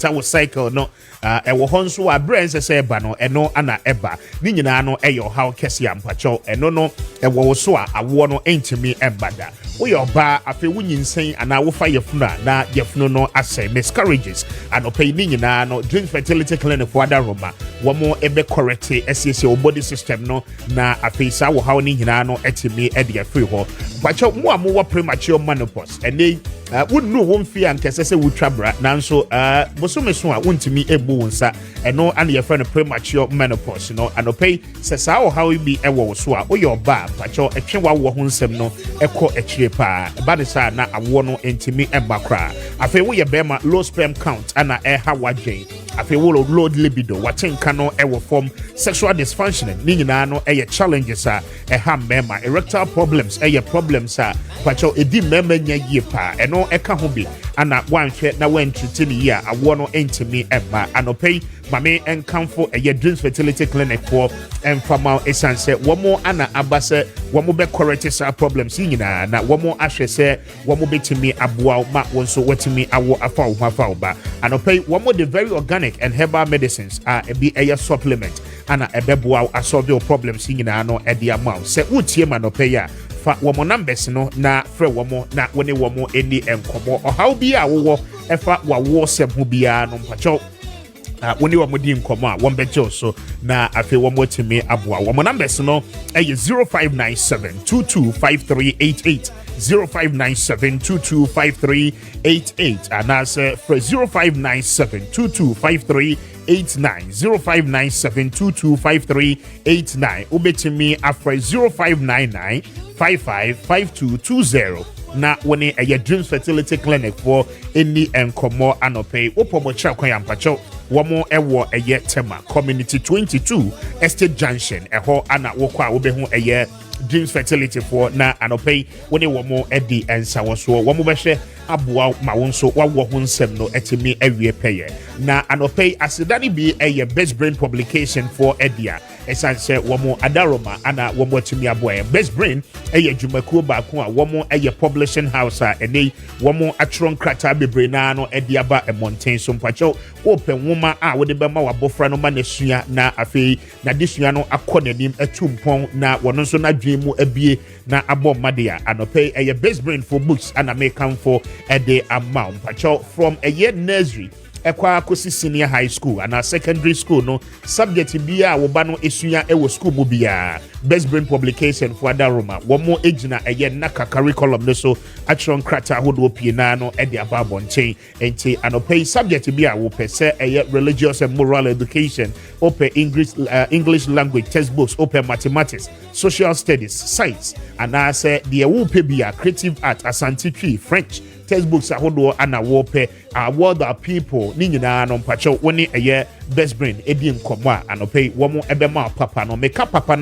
tawo cycle no ewo ho nso a brands say eba no eno ana eba ni nyina no eyo how kese ampacho eno no ewo so a awo no entimi ebada wo yo ba afi wunyinsen ana wo fa yefuna na yefunu no asay miscarriages anope ni nyina no dream fertility clinic for ada roma wo mo ebe correct ss your body system no na afi sa wo how ni nyina no etimi e de free ho pacho mo amu premature menopause ene wonu won fi ankese se wutwabra nanso bosome so a wontimi ebu wonsa eno ane ye friend premature menopause no anope se sa wo how bi ewo so a oyo ba pacho etwe wa wo ho nsem no ekọ ekire pa ba ne sa na awo no entimi ebakra afi wo ye bema low sperm count ana ha wadwen afi wo low libido watenka no ewo form sexual dysfunction ni nyina no challenges ha mema erectile problems problems pacho edi mema nya yie pa eno eka ho bi ana wanhwe na wantritini ya awo no entimi eba anopei mame enkamfo dreams fertility clinic for emfamal essence womo ana abase womo be correct sa problems nyina na womo ahwe se womo betimi aboa ma wonso watimi awo afa wo afa ba anopei womo the very organic and herbal medicines be supplement ana ebeboa asolve your problems nyina no e dia ma se utie manopei a fa womo numbers no na frɛ womo na wone womo eni enkomo ohaw bi a wo efa wawo sem ho bia no mpacho woni womo di nkomo a won beje so na afi womo timi aboa womo numbers no 0597225388 0597225388 and as for 0597225389 0597225389 ubetimi afra 0599 555220 na woni dreams fertility clinic for any enkomo anope opomo chakwan yampacho womo ewo tema community 22 estate junction eho ana wokwa wobehu dreams fertility for na anope woni womo edi ensa woso womo behwe aboa ma wonso wawo ho nsem no etimi awie peye na anope asidani bi best brain publication for edia esanse womo adaroma ana womo etimi aboa best brain dwumakuo ba ko a womo publishing house a ene womo atron krata bebre na no ediaba mountain so mpacho open woma a wode bema wabofra no ma nesua na afei na desua no akonanim atumpon na wono nso na dwemu abie na abomade a anope best brain for books ana make come for the amount pacho from nursery ekwa kosi senior high school and secondary school no subject bia wo ba no esua ewo school mu bia best brain publication for adaroma wo mo ejina naka curriculum no so atron krata hodo pie na no e de ababo nchen enti anopay subject bia wo pese religious and moral education open English language textbooks open mathematics social studies science and as the wo pe bia creative art asante tree French textbooks ahodo ana wope world of people ni nyina no mpacho woni best brain edi nkomo a anope womo ebema papa no meka papa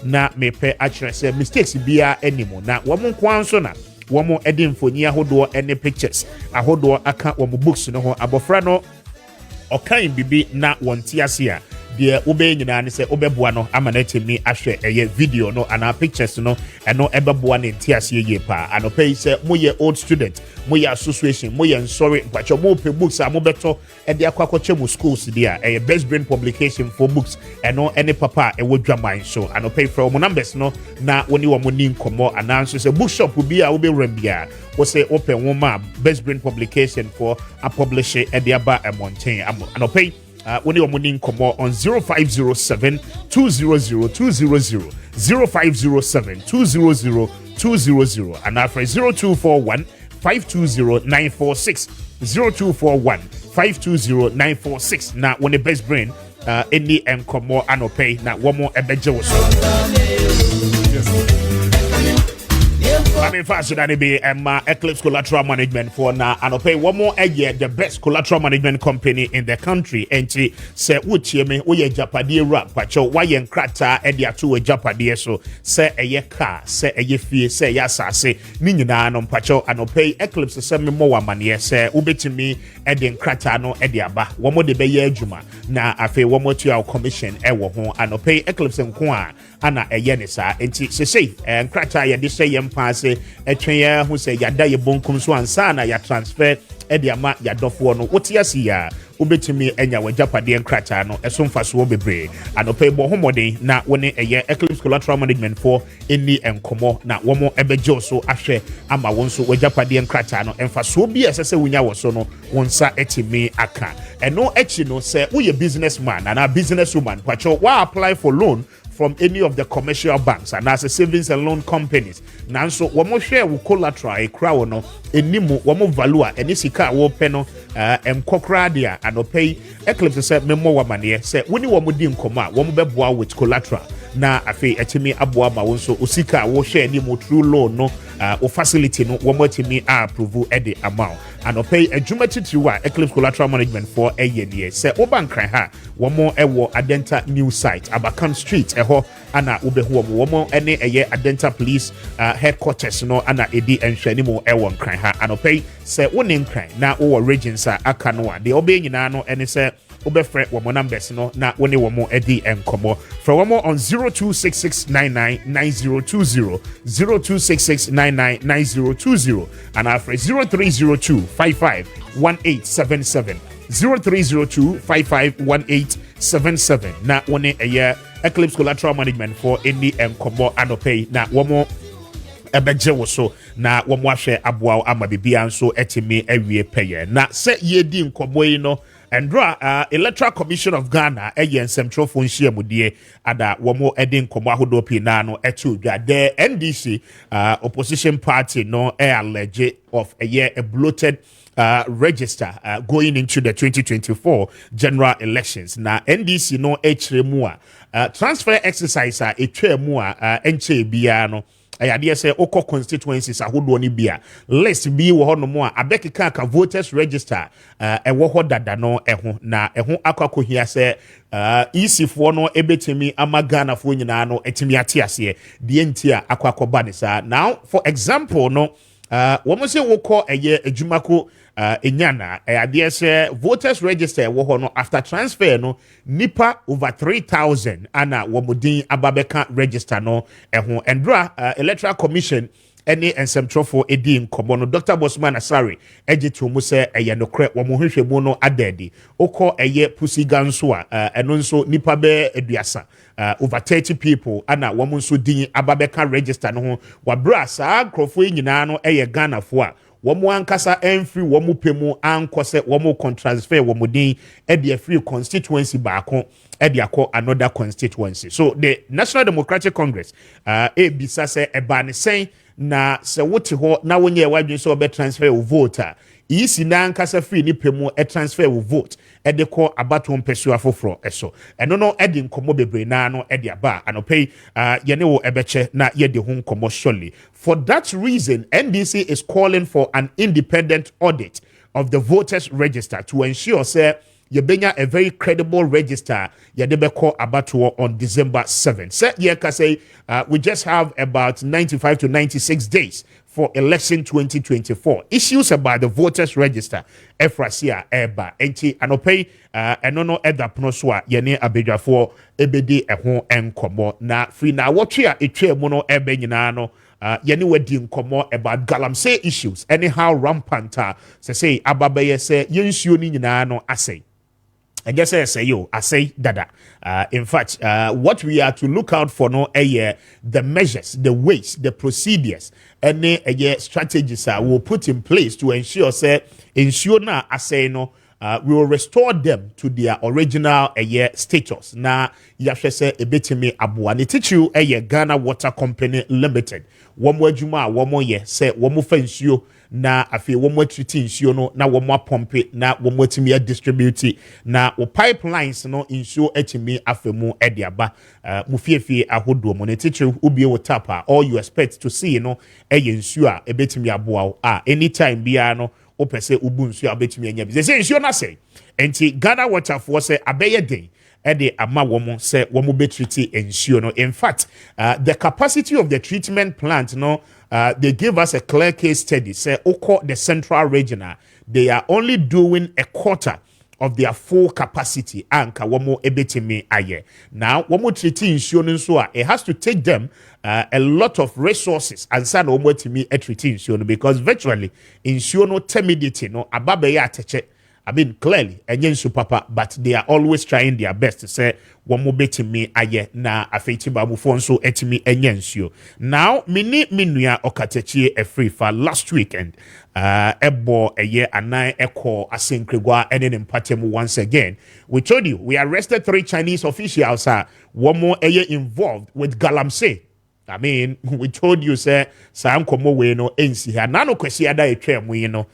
na mepe akire se mistakes bia animo na womo kwanso na womo edi mfoni ahodo any pictures ahodo aka womo books no ho abofra no okan bibi na wonti ase a de obe nyina ne se obeboa no amana temi ahwe video no ana pictures no eno ebeboa ne ntiase ye pa anope se moye old student moye association moye sorry kwacho mo pe books a mo beto e de akwakoche mu schools dia best brain publication for books eno any papa e wodwaman so anope from mo numbers no na woni wo mo ni nkomo ananso se bookshop bi a obe rambia wo se open woman best brain publication for a publisher e de aba e mountain anope woni omuni nkomo on 0507 200 200 0507 200 200 and after 0241 520 946 0241 520 946 na woni best brain any nkomo anope na womo ebeje wo so I'm fast that be Eclipse Collateral Management for now and I pay one more the best collateral management company in the country and say uchi me we Japadi rap pacho why en krata edia to a Japadi so say a car say a fee say yasa say ni nyina no pacho and I pay Eclipse say me more money say ubetimi edin krata no ediaba one more de be juma na afe one more to our commission ewo ho and I pay Eclipse nko a ana eyenisa enti say and krata ye de say yem pass etwen hu say yada ye bonkum so ansa na ya transfer e de ama ya dofo no wotiase ya ubetimi enya wajapade nkrata no eso mfaso bebre anope bo homode na woni eye Eclipse Collateral Management for any enkomo na womo ebeje so ahwe ama wonso wajapade nkrata no emfaso bi esese wunya wo so no wonsa etimi aka eno echi no se wo ye businessman and a businesswoman pacho wa apply for loan from any of the commercial banks and as a savings and loan companies. Nanso wamo share wo collateral e kra no enimu wamo value eni sika wo pe no emkokra dia anopay Eclipse se memo wa mane se woni wamo di nkoma wamo beboa with collateral na afi etimi aboa ma wonso usika wo share ni mo true loan no o facility no wamo etimi approve e the amount anopay adwuma titiwa Eclipse Collateral Management for eye se obankran ha wamo ewo Adenta new site Abakan Street eho ana ubehu wamo ene eye Adenta police headquarters no ana edi enhwani mo ewo nkran ha anopay se woni nkran na wo regions aka no a de obe nyina no ene se ubefre wamo numbers no na woni wamo edi enkomo from wamo on 0266999020 0266999020 and after 0302551877 0302551877 na woni eye Eclipse Collateral Management for any enkomo anopay na wamo ebeje wo so na wamo ahwe aboa ama bibia nso etimi awie peye na se yedi nkomo yi no Endra Electoral Commission of Ghana nsɛmtwerɛfo nhyiamudie ada wɔmo ɛde nkɔmɔ ahodoɔ pii na no ɛto dwa the NDC opposition party no allege of a bloated register going into the 2024 general elections na NDC no ɛkyerɛ mu transfer exercise ɛtwa mu ɛnkyɛ biara no ayade say oko constituencies ahodo ni bia list bi wo hono mo abekeka ka voters register ewo ho dada no eho na eho akwakohia say EC4 no ebetimi amagana fo nyina no etimi ate ase de ntia akwakoba ne sa now for example no wo mo say wo ko eye adwumako enyana ayade say voters register wo ho no after transfer no nipa over 3,000 ana wo modin ababeka register no eho endra electoral commission any nsɛmtwerɛfo edi nkɔmɔ no Dr. Bosman Asare ejitu mu sɛ ɛyɛ nokre wo mo hwehwɛ mu no adadi okɔ ɛyɛ pusi ganso ɛno nso nipa bɛ aduasa over 30 people ana wo mo nso din ababeka register no ho wabra saa nkrɔfo nyinaa no ɛyɛ Ghana fo a womo ankasa enfri womo pemu ankose womo transfer womo din e de free constituency baako e de akọ another constituency. So the National Democratic Congress bisa se eba ne sen na se wote ho na wonye wadwen so be transfer wo vote isi na ankasa free ni pemu e transfer wo vote e de kọ abato mpesu afoforo eso eno no e de nkomo bebre na no e de aba anopei yene wo ebeche na ye de ho nkomo surely. For that reason, NDC is calling for an independent audit of the voters register to ensure say Yebenya a very credible register Yadebeko Abatuo on December 7th. Say we just have about 95 to 96 days for election 2024. Issues about the voters register Efrasia Eba Enti Anopei Enono Eda Pnoswa Yene Abedjafo Ebedi Eho Enkomo na free na watchia etwe mono ebe nyina no yeni wedi nkomo about galamsey issues anyhow rampant say ababaye say yensuo ni nyina no asay. I guess I say yo, I say dada. In fact, what we are to look out for no the measures, the ways, the procedures, any strategies will put in place to ensure na I say no. We will restore them to their original status. Na yahwe se ebetimi aboa ne teachu Ghana Water Company Limited. Womo adwuma womo ye se womo fa nsuo na afi womo treat nsuo no na womo pompe na womo timi distribute na wo pipelines no nsuo etimi afemu de aba mu fiefie ahodo mo ne teachu ubie wo tap all you expect to see no nsuo a ebetimi aboa anytime bia no opese ubunsu abetumi anya bi se nsuo na say enti Ghana Water for say abeye den ede ama womo say womo betreat nsuo no. In fact the capacity of the treatment plant no they give us a clear case study say oko the central regional they are only doing a quarter of their full capacity anka womo ebetimi aye. Now womo treat nsuo no so it has to take them a lot of resources and sana womo timi treat nsuo no because virtually nsuo no timidity no ababe ya ateche I mean, clearly, enyensu papa, but they are always trying their best to say, one more bit me aye na afeti ba mufonso etimi enyensu. Now, mini minuya okatechi e free for last weekend. Ebo eye anai eko asinkrigwa enen impatemu once again. We told you we arrested 3 Chinese officials. One more eye involved with Galamsey. I mean, we told you, sir, Sam Komo we no NC here. Nano kwesi ada etwem we no.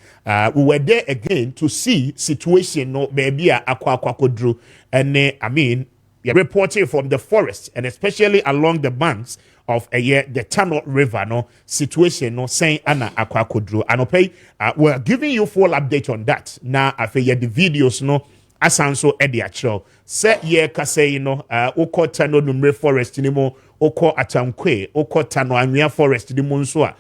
We were there again to see situation no maybe akwa kodru. And I mean, reporting from the forest and especially along the banks of the Tano River no situation no saying ana akwa kodru. And okay, we're giving you full update on that. Now, after the videos no. Asanso edi actual. Se ye kase no oko Tano Numre forest anymore. Oko Atankwe, Oko Tano Anwea forest di Munsua.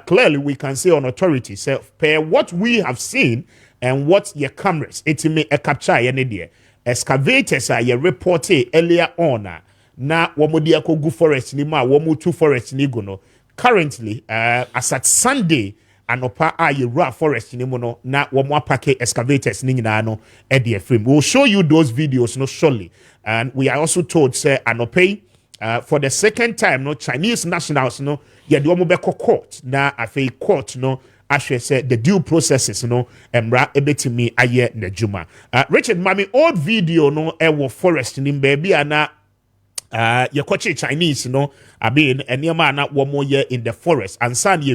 Clearly we can say on authority, say per what we have seen and what your cameras it may a capture any day. Excavators are ye reported earlier on na wamodi akogu forest ni ma wamu 2 forest ni gono. Currently as at Sunday anopa ye raw forest ni mono na wamu apake excavators ni no edi frame. We'll show you those videos no surely. And we are also told say anope for the second time, no Chinese nationals, no, ya do mobeko court, na afe court, no, actually said the due processes, no, emra ebetimi aye nejuma. Richard, mami, old video, no, ewo forest in baby, ana, ya koche Chinese, no, I mean, and your man not 1 more year in the forest, and san ye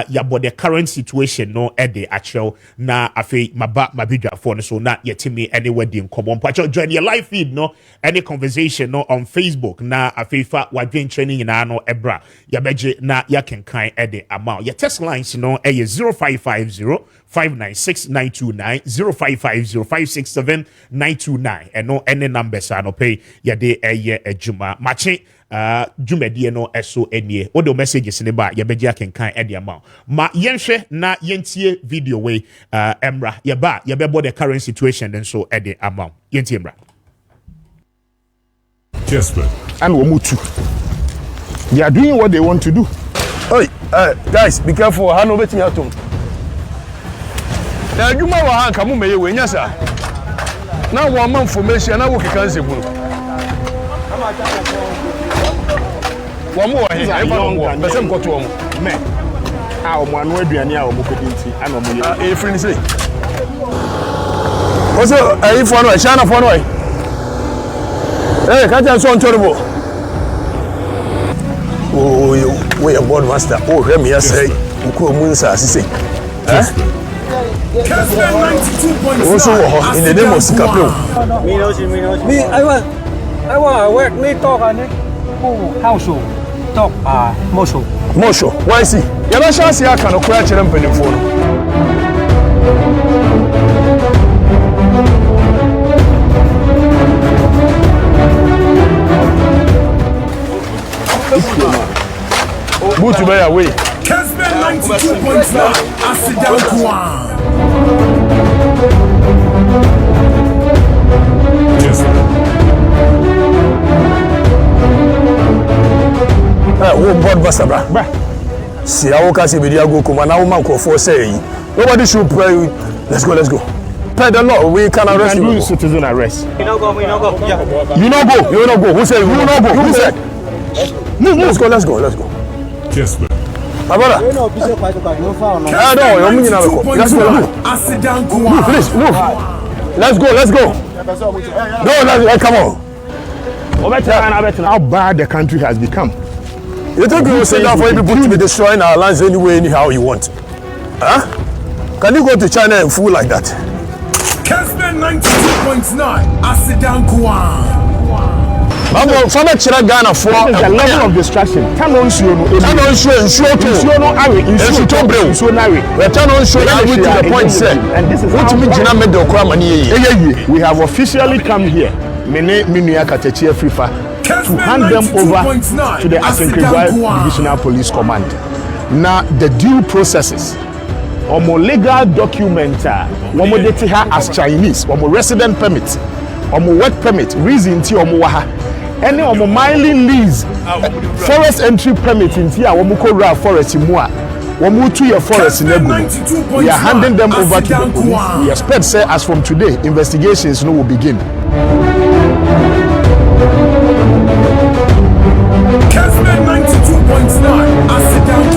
ya but the current situation no the actual na afi mabidwa for so not yet me anywhere in common pacho join your live feed no any conversation no on Facebook na afi fa wadwen training na no ebra ya beje na ya kenkan the amount your text lines no 0550 596 929 0550 567 929 and no any numbers are no pay ya de ejuma mache jumedie no eso enie odo messages ne ba ye begia kenkan e de amount ma yenhwe na yentie video we emra ye ba ye bebo the current situation then so e de amount yentie emra Kessben and Womutu they are doing what they want to do. Oi guys be careful how no bet me atom na adwuma wa han ka mo meye we nya sa na wo ma information na wo keka nsebu Wamu wahe, eba wamu, bese mkotu wamu. Me, omo anu aduane a omo kodi nti ana omo ye. Free ni say. Oso, if one way, China for way. Can't you so terrible? Oh, we are board master. Oh, hear me say, uko munsa sisi. Kessben 92.5. Also, in the name of Sikapo. Me, I want work. Me talk on it. House talk. Mosho. Why see? You don't chance here can acquire children penny phone. Good to be away. Kessben 92.5. Asidan Oh, God, Basabra. See, I will see video go come and I will make for say. Nobody should pray. Let's go. Pay the law. We can arrest you. Do citizen arrest. You no go. Yeah. You no go. Who said you no go? Who said? Move. Let's go. Kessben. My brother. You know, Bishop no found. I don't know. Let's go. Move, please. Move. Let's go. No, come on. How bad the country has become. You think you will sit down for people to be destroying our lands anyway, anyhow you want? Huh? Can you go to China and fool like that? Kessben 92.9. Asidan Kwan. Mama, father chira Ghana for the level of distraction. Turn on show no. Turn on show no. To the point said. And this is what me Jina made the crime money. We have officially come here. Mene Minuya Katechi Frifa to hand them over to the Asinkrigwa Divisional Police Command. Now the due processes. Omo legal document, omo deti ha as Chinese, omo resident permit, omo work permit, reason ti omo waha. Any omo mining lease, forest entry permit in tia omo ko ra forest mu a wɔn to your forest in Egu. We are handing them over to the police. We expect, say, as from today, investigations will begin. Kessben 92.9. Asidan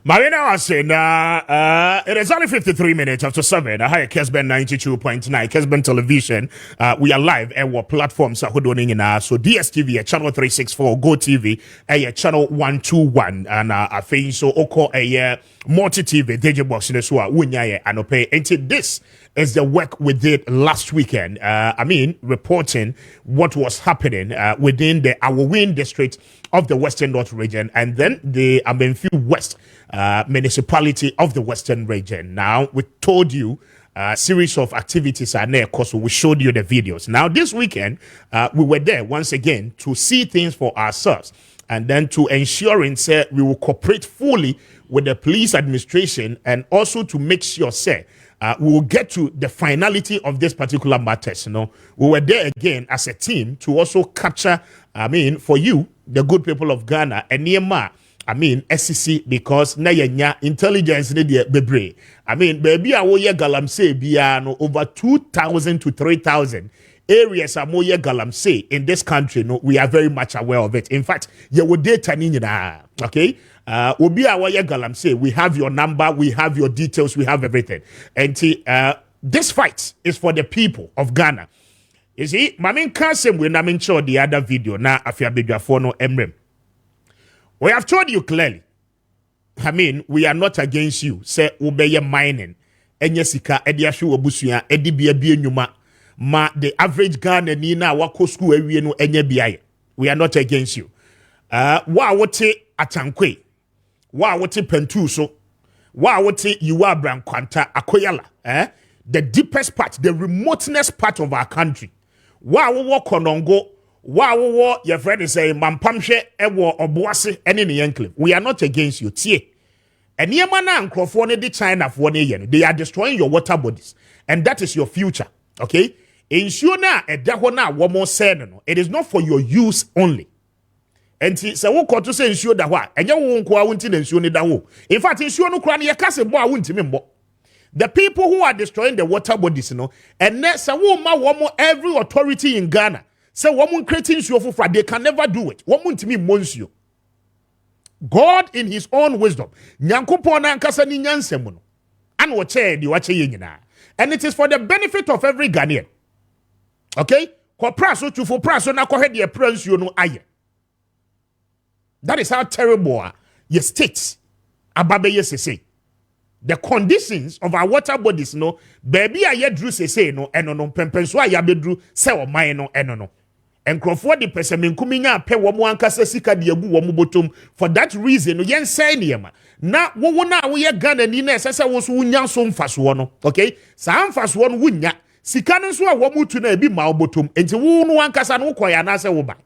Marina was saying, it is only 53 minutes after 7. I have Kessben 92.9, Kessben Television. We are live at what platforms are doing in so DSTV, channel 364, Go TV, channel 121, and I think so, Oko, multi TV, Digibox, in the Swa, Wunyaye, and pay. And this is the work we did last weekend. Reporting what was happening within the Awawin district of the Western North region, and then the Amenfi West municipality of the Western region. Now, we told you a series of activities are there, because we showed you the videos. Now, this weekend, we were there once again to see things for ourselves, and then to ensuring that we will cooperate fully with the police administration, and also to make sure, say, we will get to the finality of this particular matters. We were there again as a team to also capture, for you, the good people of Ghana, and Niema, SEC, because na yenya intelligence ne de bebre. Baby a woye galamsey bia no over 2,000 to 3,000 areas are more galamsey in this country. No, we are very much aware of it. In fact, you would data ni na, okay? Obi a woye galamsey, we have your number, we have your details, we have everything. And this fight is for the people of Ghana. You see, Mamin Kasem will not show the other video now after Bedwafono Emrem. We have told you clearly. We are not against you. Say ubeye mining. Enyesika ediashu obusuya edibia nyuma. Ma the average Ghana ni na wako school ewie no enye biaye. We are not against you. Wa wote atankwe. Wa wote pentuso. Wa wote yuwa brankwanta akoyala. The deepest part, the remoteness part of our country. Wa wo konongo, wa wo your friend is saying mampamhwe ewo oboase ene ne enclave. We are not against you. Tie. Eniema na nkrofo ne de China for ne ye no. They are destroying your water bodies, and that is your future. Okay? Ensure na edaho na wo mo say no. It is not for your use only. Enti se wo koto se ensure da ho a enye wo nko a wonti na ensure ne da ho. In fact, ensure no kra ne ye kase bo a wonti membo. The people who are destroying the water bodies, and next, every authority in Ghana, say, woman creating for they can never do it. Woman to me, monsieur. God, in his own wisdom, Nyankopona Kasani Nyansemuno, and and it is for the benefit of every Ghanaian. Okay? Kopraso to for praso na kohe de prince you know aye. That is how terrible your states ababe say. The conditions of our water bodies, baby, I yet drew say no, and no, pempenso, I yabedru, say mine no, and no. And Crawford the person coming up, pay one sika diabu womubotum. For that reason, yen say niema. Na wona we Ghana ni na sasa was wunya so mfaso no. Okay? Sa mfaso no wunya. Sika no so a womutu na ebi ma obotum. Enti wo no ankasa no koya na se wo ba.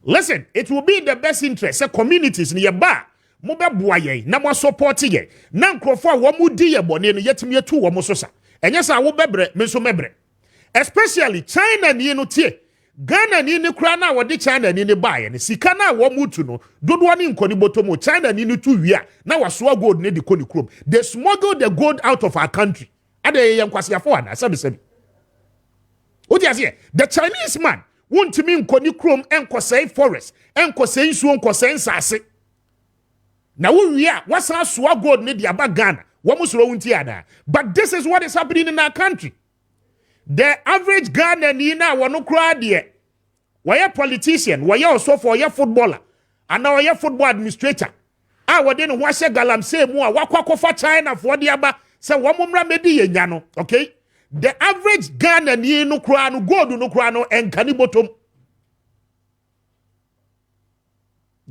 Listen, it will be in the best interest of communities near bar. Mobe boye na mo support ye na nkrofo a wo mudi ye bone no yetimi etu wo mo so sa enye sa wo bebre me so mebre, especially China ni no tie Ghana ni ne kura na wo de China ni ne bae ne sika na wo mutu no dodo ni nkoni botomo China ni tu wia na waso gold ne de koni krom. They smuggle the gold out of our country. Ade ye nkwase afo ana sabi odi ase the Chinese man wontimi nkoni krom enkosei forest enkosei nsuo nkosei nsase. Now we are what's our swag gold need ya Ghana. But this is what is happening in our country. The average Ghana nina wano crowd here. Why a politician, why also for your footballer, and now your football administrator. I would then wash a galam say more wakwa for China for the aba say wamumra medi yano. Okay? The average Ghana ni no crano go do no crano and canibotum.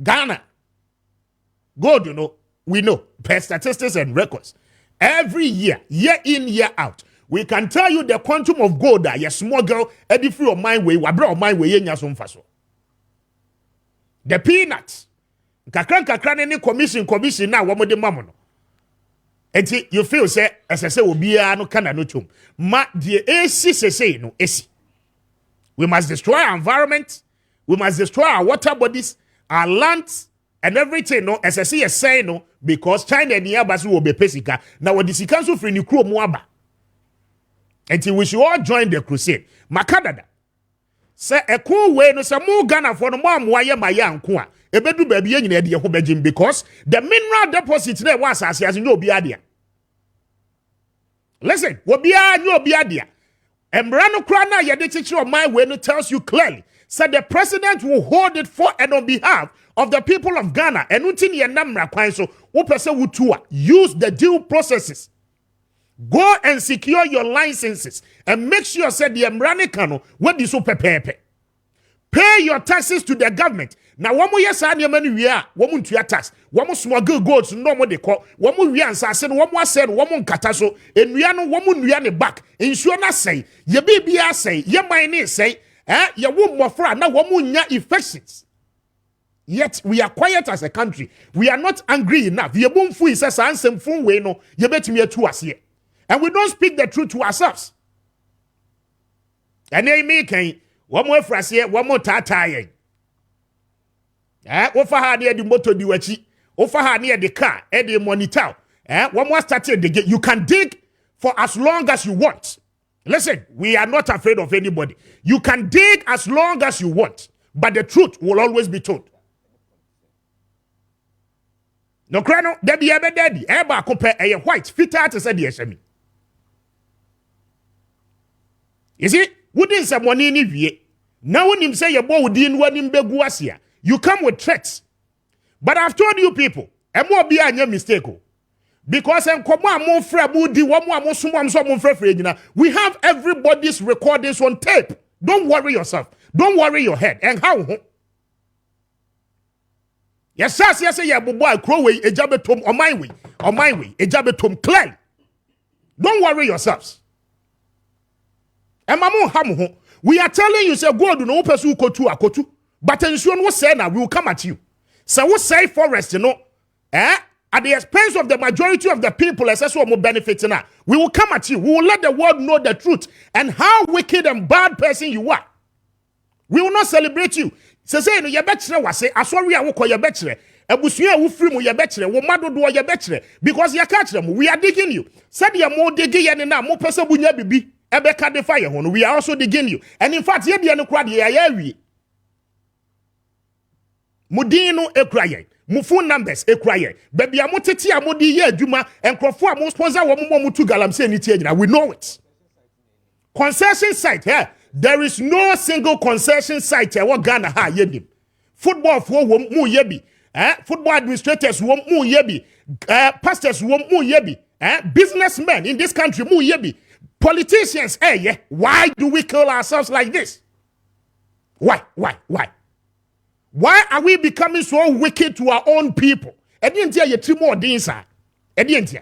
Ghana. God, we know, per statistics and records, every year in, year out, we can tell you the quantum of gold that you smuggle every free of my way, wabra of my way, in your faso. The peanuts, kakran any commission now, one more the mamono. And you feel say, as I say, will be no can no chum. Ma the AC say no AC. We must destroy our environment, we must destroy our water bodies, our lands. and everything no as I see a say no because China ni aba so be pesika na wo disika so free ni kro mu aba until we should all join the crusade makadada say eko we no say mo Ghana for no mo amoa maya nko a ebedu ba bi nyina de ho begim because the mineral deposit there was as no obi adea. Listen, wobia nyo obi adea. Embra no kra na ye de chichi my way no tells you clearly said the president will hold it for and on behalf of the people of Ghana. And until ye namra kwan so wo pese wutua use the due processes. Go and secure your licenses and make sure say the Emranicano what this so pepepe. Pay your taxes to the government. Now one more yes and many we are one to your tax. One more smuggle goods no more they call one more we answer said one more said one more kataso and we are no one we are back. Insurance say ye baby say ye mine say ya womb more fra now one more infections. Yet we are quiet as a country. We are not angry enough. Ye boom fu is a answer phone way no ye bet me to us here. And we don't speak the truth to ourselves. And they make one more phrase here, one more tata. Ofa ha near the motor di wachi. Ofa ha near the car, the monitor. One more started the gate. You can dig for as long as you want. Listen, we are not afraid of anybody. You can dig as long as you want, but the truth will always be told. No crano, there be a daddy. Eba compare a white fit out as a DSM. You see, wouldn't someone in it? Now when him say your boy didn't want him beguasia, you come with threats. But I've told you people, and more be a mistake. Because we have everybody's recordings on tape. Don't worry yourself. Don't worry your head. And how? Yes, yeah, boy, crowway, a jabetum on my way, a jabetum clan. Don't worry yourselves. We are telling you, say, God, no person go to akotu. But ensure no say now, we will come at you. So we say forest, at the expense of the majority of the people, as well more benefits now. We will come at you. We will let the world know the truth and how wicked and bad person you are. We will not celebrate you. Say no, you better was say, as we are your better. Ebusuya wo free mu ye betre wo madodo ye betre because you catch them. We are digging you. Said you more digging ye na mo pese bunya bibi. Ebeka de fire hono. We are also digging you. And in fact, ye de no kwa de ya wi. Mudino ekraye. Mu phone numbers ekraye. Baby amoteti amodi ye adwuma enkrofo am sponsor wo mo mutu galamse ni tie we know it. Concession site here. There is no single concession site here what Ghana ha yedim. Football for wo mu yebi. Football administrators wo mu yebi. Pastors wo mu yebi. Businessmen in this country mu yebi. Politicians, why do we kill ourselves like this? Why? Why are we becoming so wicked to our own people? Edientia ye three more dinsa. Edientia.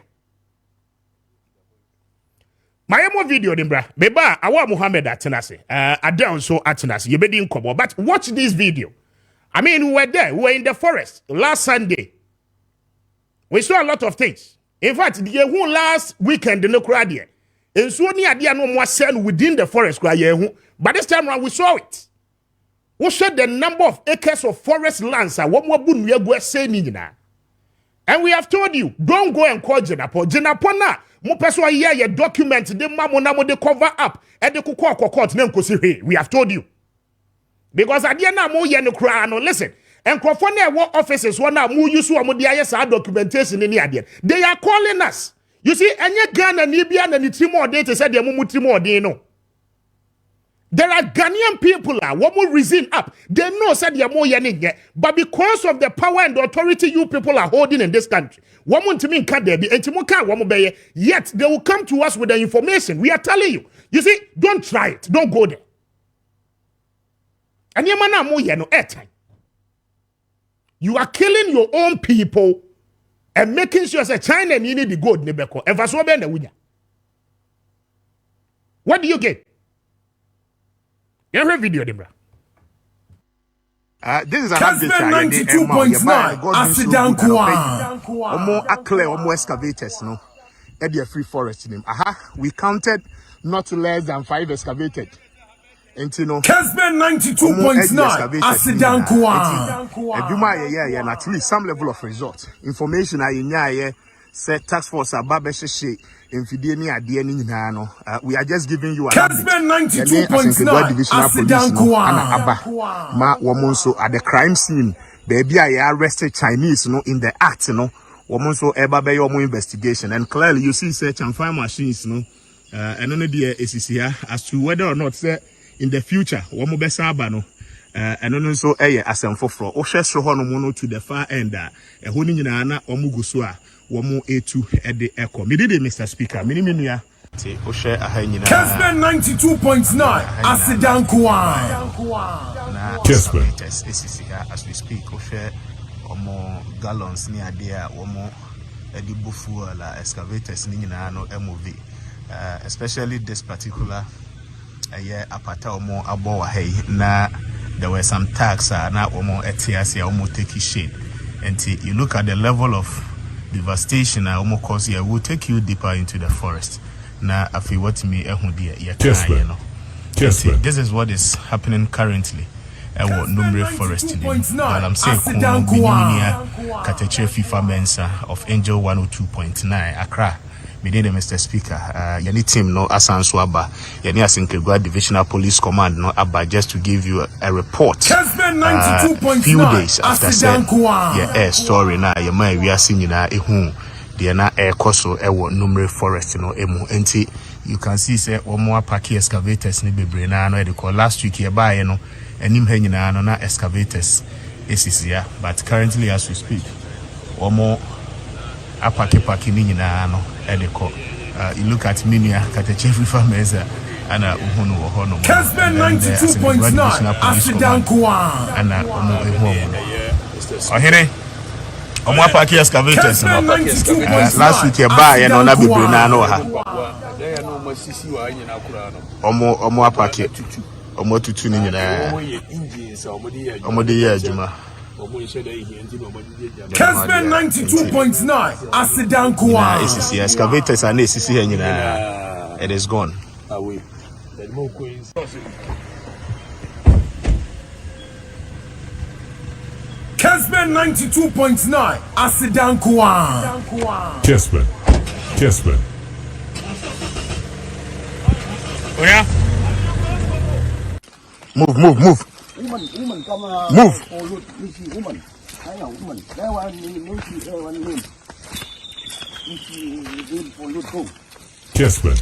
My emo video dimbra. Beba awa Muhammad atenase. Adel so atenase. Ye bedi nkomo. But watch this video. I mean, we were there. We were in the forest last Sunday. We saw a lot of things. In fact, the whole last weekend in the crowd here. And so ni adia no more sell within the forest crowd here. But this time around we saw it. We showed the number of acres of forest lands. And we have told you, don't go and call Jenapo. Jenapo na mo person here your document the mamo na mo de cover up and the court name ko si. We have told you. Because adia na mo ye no kra no listen. And crofone what offices one now mo use mo de ayesa documentation ni adia. They are calling us. You see, any Ghana ni bia na ni timo de said the mo timo de no. There are Ghanaian people what will reason up. They know said they are more yening, but because of the power and the authority you people are holding in this country, yet they will come to us with the information. We are telling you. You see, don't try it. Don't go there. And you are killing your own people and making sure that China need the good. What do you get? Every video, Debra. This is a Kessben 92.9. I sit down, Omo akle, omo excavators, no. At the free forest name. We counted not less than 5 excavated. Entino Kessben 92.9 Asidankwa. And at least some level of result. Information I set task force ababeshe infideni adie ni nyina no. We are just giving you an Kessben 92.9 Asidankwa. Ma womonso at the crime scene. Baby I arrested Chinese no in the act no. Womonso eba be your investigation and clearly you see search and find machines no. And only the here as to whether or not say in the future womo be saba no and also asem foforo o hwe so hono no to the far end ho ni nyina na omo guso a womo etu ede eko me did Mr. Speaker mini menua te o hwe aha nyina Kessben 92.9 Asidankwa na Kessben here as we speak o hwe omo gallons ni ade a womo edi bofu la excavators ni nyina no MOV especially this particular apata omo abo wa hey na there were some tags na omo etiasia omo take shade and you look at the level of devastation omo cause here will take you deeper into the forest na afi what me ehu dia you know this is what is happening currently Numre Forest in and I'm saying Kateche FIFA Mensa of Angel 102.9 Accra. Mr. Speaker, yani team no asanswaba, yani Asinkegwa Divisional Police Command no aba just to give you a report. Few days after said story na yama we are seeing na ehu de na koso ewo Numre Forest no emu enti you can see say omo apaki excavators ni bebre na no e call last week here by no enim ha nyina no na excavators esisia but currently as we speak omo apaki ni nyina no you look at Minia Kateche FIFA Mesa and Uhono Hono Kessben 92.9 Asidankwa and Apaki excavators last week you buy and on Abbey Brunano Omo Apaki Omo Tutu Omo de Juma Kessben 92.9 Asidankwa. Excavators and ACC it is gone. Kessben 92.9 Asidankwa. Kessben. Oh yeah. Move. Woman come move. Woman. I know woman. That one name. Kessben.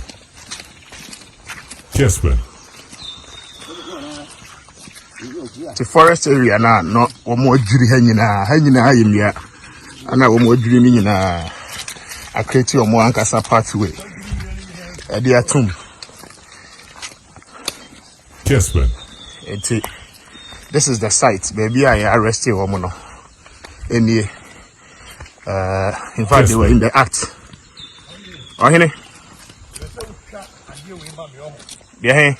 The forest area na no omo adwiri ha nyina ayemia ana omo adwiri ni nyina akreti omo ankasa pathway e dey atum Kessben. This is the site baby I arrested omo no in fact they were in the act ohene yeah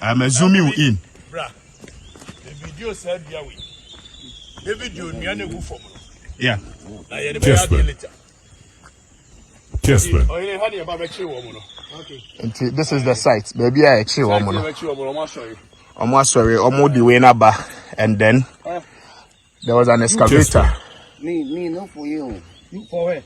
I'm zooming you in. The video said the video yeah. Kessben. This is the site. Baby, I actually almost sorry, almost the way naba, and then there was an excavator. Me no for you. You for where?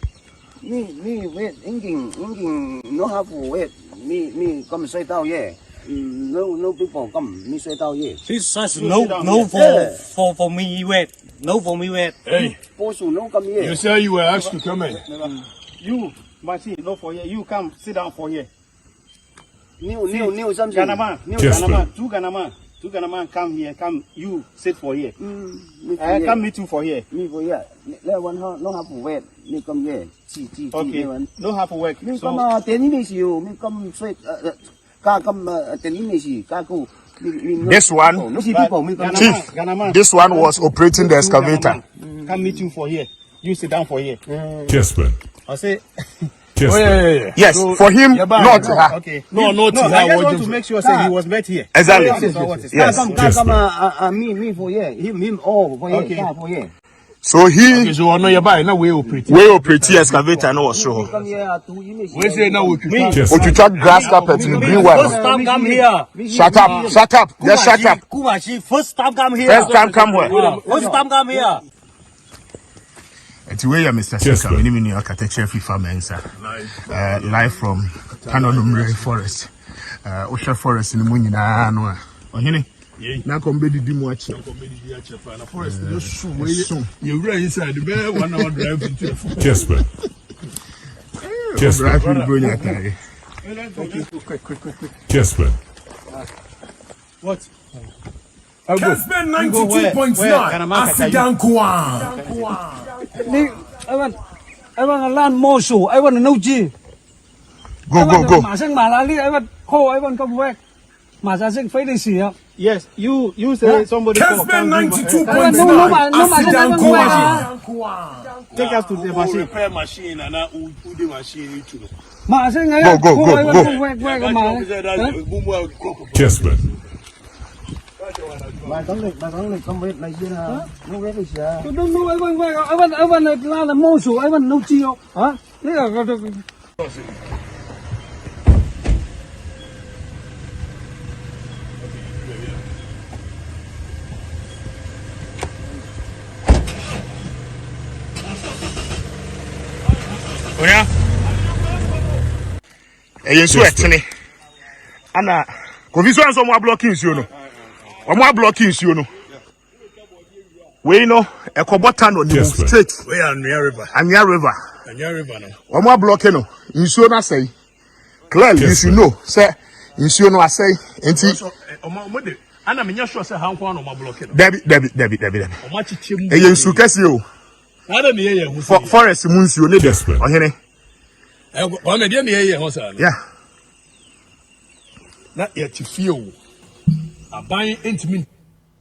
Me wait, Inging no have to wait. Me come straight out here. No people come. Me straight out here. No for me wait. No for me wait. Hey, Posu no come here. you say you were asked to come in. You, Mati, no for here. You come sit down for here. New something. Ganama, two Ganama come here. Come, you sit for here. Come me too for here. Me for here. Let one no have to wait. Me come here. Okay. No have to work. Me come 10 minutes you. Me come straight. Come 10 minutes. Go. This one, Chief, this one was operating the excavator. Come meet you for here. You sit down for here. Kessben. I say. Kessben. Yes, so, for him, not her. Okay. No, I just want to make sure say he was met here. Exactly. Me for here. Him all for here. Okay. For here. So he So no, you buy now we operate. we operate excavator no was so. We say now we Chessben. Ochucha grass carpet in the green one. First time come here. Shut up, shut up, just shut up. Kubashi, first time come here. First time come where? First time come here. It's where Mr. Seka, many many architecture FIFA mensa. Live from Kanonumre Forest. Osha Forest in the moon na no. Ohini. Na kombedi di mu achi. Na forest no shoe. You run inside the bear 1 hour drive into the forest. Chessben. Chessben. Chessben. What? Kessben 92.9 Asidankwa. I want a land more so. I want a no G. Go. I want call. I want come back. Masasing fighting here. Yes, you say somebody Kessben 92.9 Asidankwa. take us to the machine. Repair machine and now the machine too. Masing Chessben. Mà tấn lực không biết này kia là nó biết gì à? I want a land more so. I want no G. Huh? Oya. Yesu etene. Ana conviction so mo blocking nsuo no. Omo blocking nsuo no. We know ekobota no ni straight. We are near river. Anya river. Near river no. Omo blocking no. Nsuo na say. Clearly you should know say nsuo no asay enti Omo de ana me nya sure say han kwa no mo blocking. Debi. Omo chichim. Eye nsu kase o. Ana me ye hu. Forest mu nsuo ne de. Ohene. Wa me de me ye ho sa no. Yeah. Na ye tifio. Aban intimi.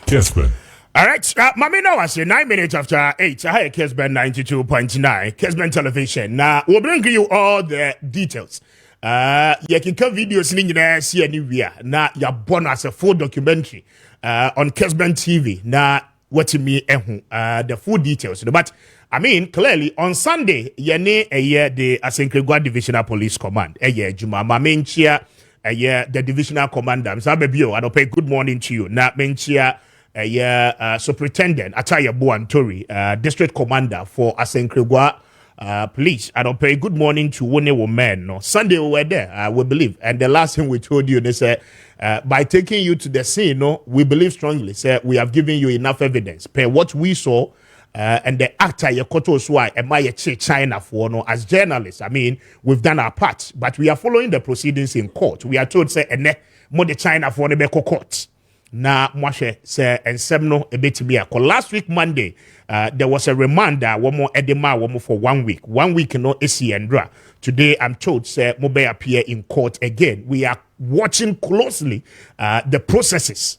Chessben. All right, Mami, now I say 9 minutes after 8. I have Kessben 92.9, Kessben Television. Now, we'll bring you all the details. You can come videos in see anywhere. Now, you're born as a full documentary on Kessben TV. Now, what you mean, the full details. But, I mean, clearly, on Sunday, the Asenkrigwa Divisional Police Command, Juma Mamenchia, the divisional commander, Mr. I don't pay good morning to you. Now, Menchia. Superintendent Ataya Buantori, district commander for Asenkrigwa police. I don't pay good morning to one men. No, Sunday we were there, we believe. And the last thing we told you, they said, by taking you to the scene, no, we believe strongly. Say we have given you enough evidence. Per what we saw, and the actor Yakoto Swai, and my China for no as journalists. I mean, we've done our part, but we are following the proceedings in court. We are told say, and more the China for the Beko court. Na mwashe se ensemno ebetimi akọ. Last week Monday, there was a remand womo edema womo for 1 week. 1 week no esi endra. Today I'm told say mo be appear in court again. We are watching closely the processes.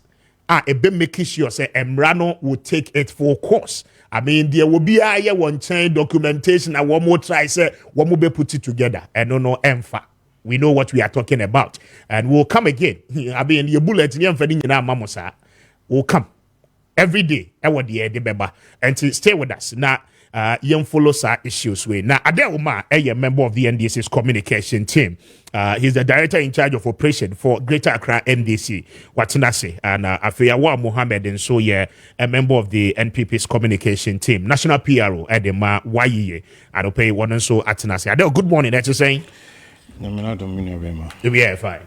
Ebe making sure say Emrano will take it full course. I mean, there will be a one chain documentation and one more try say one more be put it together. And no emfa. We know what we are talking about. And we'll come again. I mean, your bullet, will come every day. And to stay with us. Now, young follows our issues. Now, Adelma, a member of the NDC's communication team. He's the director in charge of operation for Greater Accra NDC. Watinase. And Afiyawa Mohammed, and so yeah, a member of the NPP's communication team. National PRO, Edema, Waye. I don't pay one and so Atinase. Adel, good morning. That's you saying? Yeah, fine.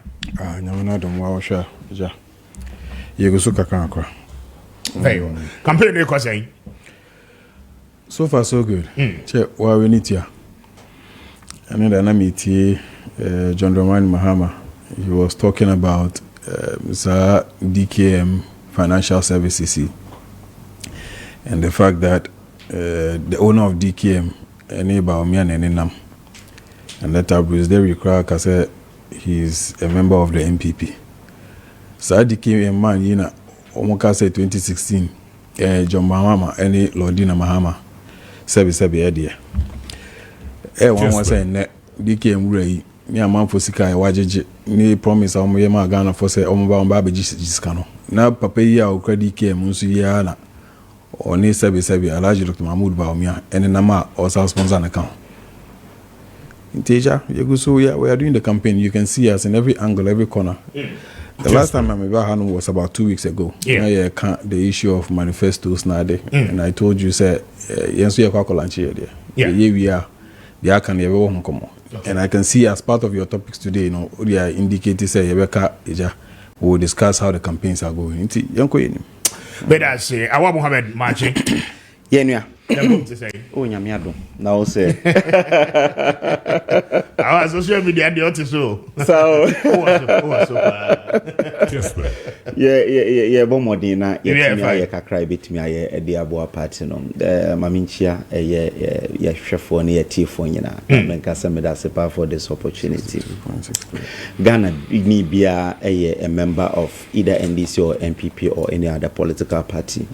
Very well. Company saying. So far, so good. Check why we need you. And then I meet John Roman Mahama. He was talking about DKM Financial Services and the fact that the owner of DKM, and that Bruce Derry Crack said he's a member of the MPP. So I became a man, you know, almost 2016, John Mahama, any Lordina Mahama, service idea. One was saying that DKM Ray, me a man for Sika, Waji, me promise on me, Ghana for say, Omba Baby Giscano. Now, Papa, ya or credit came, Monsiana, or ne sebi Alhaji Dr. Mahmoud Bawumia and nama also sponsor an account. In Teja, we are doing the campaign. You can see us in every angle, every corner. The last time I met Hanu was about 2 weeks ago. Yeah. The issue of manifestos now, and I told you, say, yes, we are there. Yeah, we are. They can never home come. And I can see as part of your topics today, you know, we are indicating, say, we will discuss how the campaigns are going. But I say, I want Mohammed Maakye. Yeah. To say. Oh, Nyamiado. Now say. Our social media the author so. Kessben. Yeah. Bomodina. Yeah. Kakra betimi aye ediabo party no. Maminchia yeah chefo ne tifo nyina. Menkasa me da sepa for this opportunity. Ghana ni bia a member of either NDC or MPP or any other political party.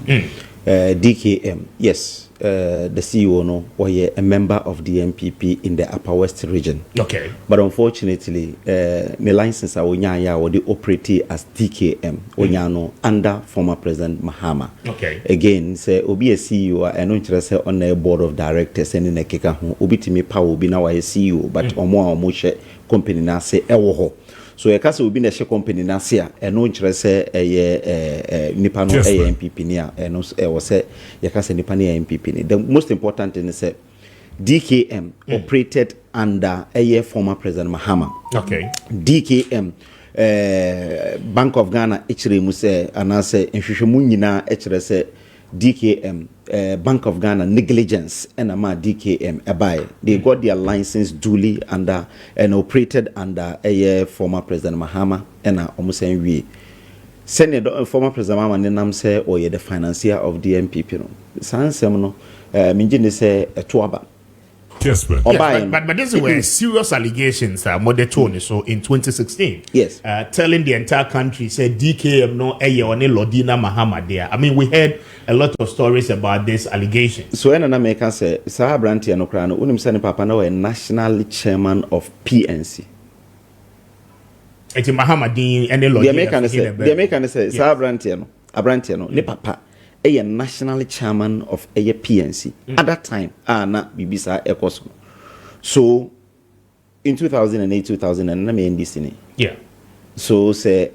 DKM, yes, the CEO no, or a member of the MPP in the Upper West region. Okay. But unfortunately, the license or the operate as DKM Onyano under former President Mahama. Okay. Again, say obi a CEO and interested on the board of directors and in a keka ho obi timi pa obi na wa CEO, but omo share company na say ewo. So a case will be a share company nasia and no interest Nipano MPP near and was say Yakasa Nipani MPP. The most important thing is that DKM operated under a former President Mahama. Okay. DKM Bank of Ghana actually muse and I say in Shushamunina actually DKM Bank of Ghana negligence and ama DKM abai. They got their license duly under and operated under a former President Mahama and almost we. Senator former President Mahama nenam say or the financier of the MPP no. Sansem no minjini say a tuaba. Yes, but these were serious allegations, Modetone, so in 2016. Yes. Telling the entire country, said DKM no Ayone Lodina Mahama there. I mean, we heard a lot of stories about this allegation. So, when an American say, Sarah Branty and Okrano, Unim Sani Papa now a national chairman of PNC. It's Mahama Dean and the American say, Sarah Brantiano, ne Papa. A national chairman of a PNC at that time, na Bibisa Ecoso. So in 2008, 2009, NDC. Yeah. So say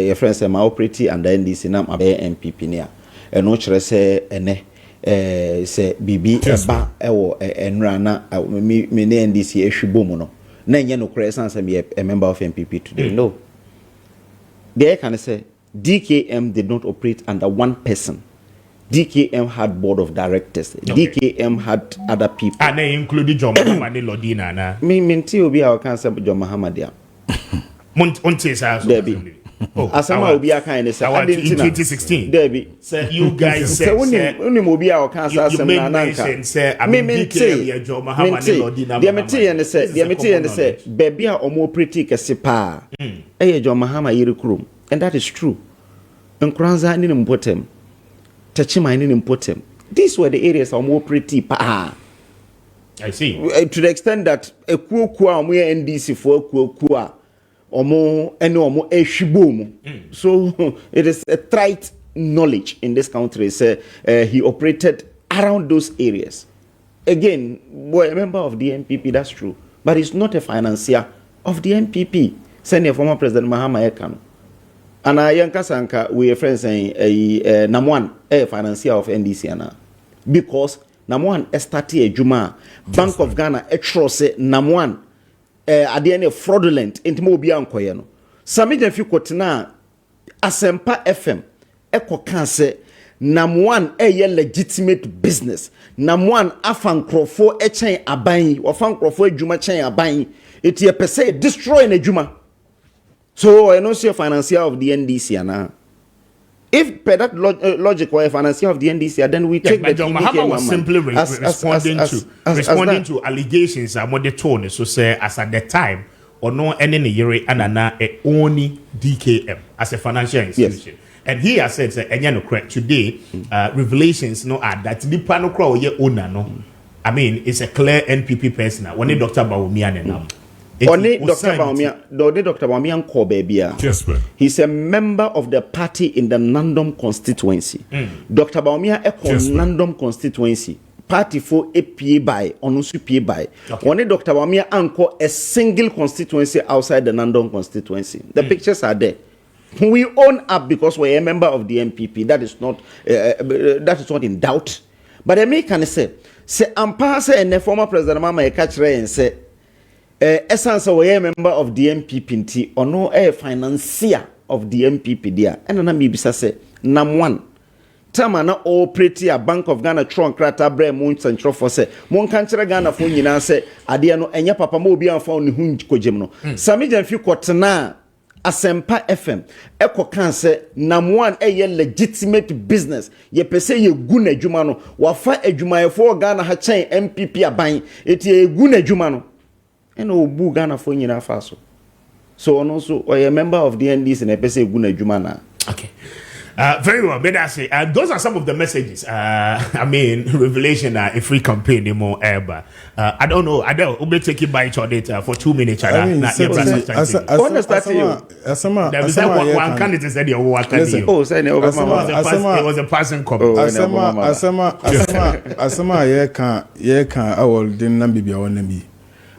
your friends say my operating and then NDC nam abe MPP near. And no say say Bibi eba ewo enrana me NDC eshibomo no. Na nya no kure say be a member of MPP today. No. They can say DKM did not operate under one person. DKM had board of directors. Okay. DKM had other people. And they included John Mahama Lodina. Na. Minti obi a cancer John Mahama dia. Monte says Debbie. Asama obi a kind say in 2016. Debbie. Say you guys say uni obi a cancer asema na nka. Say I mean DKM John Mahama Lodina. Dia meti say baby a omo operate kese pa. Eh John Mahama yirikrum. And that is true. Nkranza ni mpotem. Tachima ni mpotem. These were the areas more pretty pa. I see. To the extent that a kuwa omo NDC for kuwa omo eno omo eshibomu. So it is a trite knowledge in this country. Say he operated around those areas. Again, boy, a member of the MPP, that's true. But he's not a financier of the MPP. Senior former President Mahama Ekano. And Yankasanka, we are friends saying Namwan, a financier of NDC, because Namwan started a Juma, Bank of Ghana, a trose, Namwan, at the end of fraudulent, Intimobian Koyano. Samija Fukotina, Asempa FM, Eko Kanse, Namwan, a legitimate business. Namwan, Afan Crofo, a chain abayi, or Fan Crofo, Juma chain abayi, it ye per se destroying a Juma. So I know see a financier of the NDC if per that logic or a financier of the NDC, then we take the John Mahama was simply responding to allegations about the tone. So say as at the time or no any year and only DKM as a financial institution. Yes. And he has said today revelations no are that the panel crow ye owner no. I mean it's a clear NPP person when the Dr. Bawumia and Only Dr. Bawumia Nko Bebia. Kessben. He's a member of the party in the Nandom constituency. Dr. Bawumia Eko Nandom constituency. Party for APA by, Onusu PA by. Only Dr. Bawumia Anko a single constituency outside the Nandom constituency. The pictures are there. We own up because we're a member of the MPP. That is not in doubt. But the American say Ampase and the former President Mama catch and say essence we a member of the MPP or no a financier of the MPP there. And then maybe say number one. Tamana all pretty a Bank of Ghana Tron Krata Bre Moon Central for say Mon Kanchera Ghana for you say Adiano and your papa mo be on phone Hunko Jemno. Samijan few quartana Asempa FM Eko kan say nam one a legitimate business ye pese ye gune jumano wafa ejuma for Ghana ha chain MPP aban eti ye gune jumano eno bu Ghana for nyina faso so also or a member of the NDC and pese gune jumana. Okay. Very well, but that's it. Those are some of the messages. I mean, Revelation, a free campaign, more ever. I don't know. I don't. We'll take it by each other for 2 minutes. I mean, one candidate said you were it was a passing comment.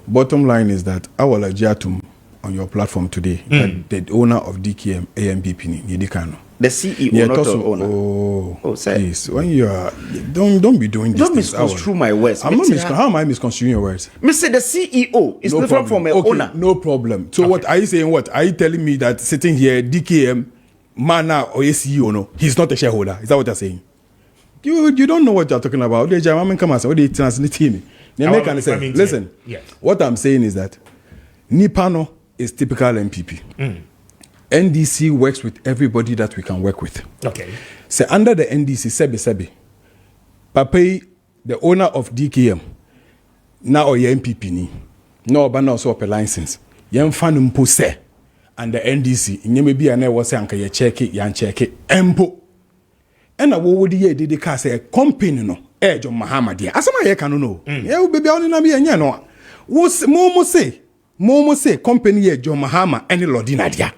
Bottom line is that I will ajatum on your platform today. The owner of DKM AMPP Nidikano. The CEO, not the owner. Please, when you are, don't be doing this. Don't misconstrue my words. How am I misconstruing your words? Mr. The CEO is different from an owner. No problem. So what are you saying? What are you telling me that sitting here, DKM, Mana or a CEO, no, he's not a shareholder? Is that what you're saying? You don't know what you're talking about. Listen, what I'm saying is that Nipano is typical MPP. NDC works with everybody that we can work with. Okay. So under the NDC, Sebi, Papai, the owner of DKM, now or MPP ni, no ban also a license. Yan fan se, and the NDC, maybe I was saying you check it, yan check it, empo. And I would ye did the car say a company no, edge of Muhammad. Asama ye can know. Yeah, baby, only na me and no. Was Momo say company ye John Mahama any Lordina dia.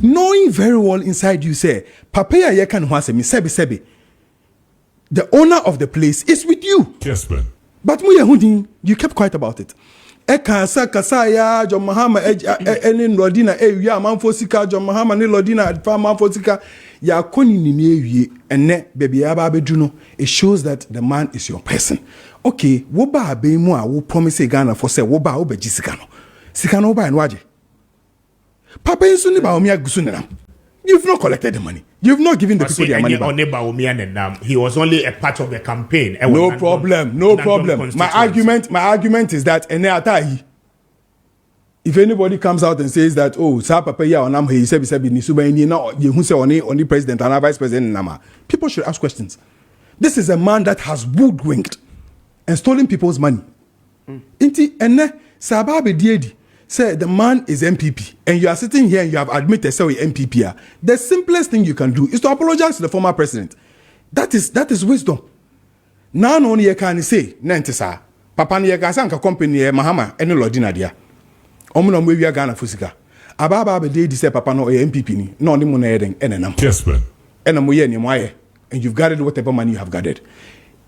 Knowing very well inside you say Papaya ye can wase me sebi. The owner of the place is with you. Kessben. But you kept quiet about it. Eka kasa ya John Mahama any Lordina ya man fosika John Mahama ni Lordina man fosika ya koni ni ene baby ya ba beduno. It shows that the man is your person. Okay, woba be mu a wo promise Ghana for say woba wo beji sikano. Sikano ba enwaje. Papa insu ni ba omi agusu nenam. You've not collected the money. You've not given the people their money back. He was only a part of the campaign. No problem. My argument is that if anybody comes out and says that, oh, sa papa ya onam he sebi ni suba ni na ye hu say oni president and vice president nama. People should ask questions. This is a man that has woodwinked and stolen people's money. Inti ene sababe diedi say the man is MPP and you are sitting here and you have admitted say MPP. The simplest thing you can do is to apologize to the former president. That is wisdom. Now no one can say nentisa papa ni ga sanka company Mahama any Lordina dia. Omuno mwe wi Ghana fusika. Ababa be dey say papa no MPP ni no ni mo na eden enenam. Kessben. Enamo ye ni mo aye and you've gathered whatever money you have gathered.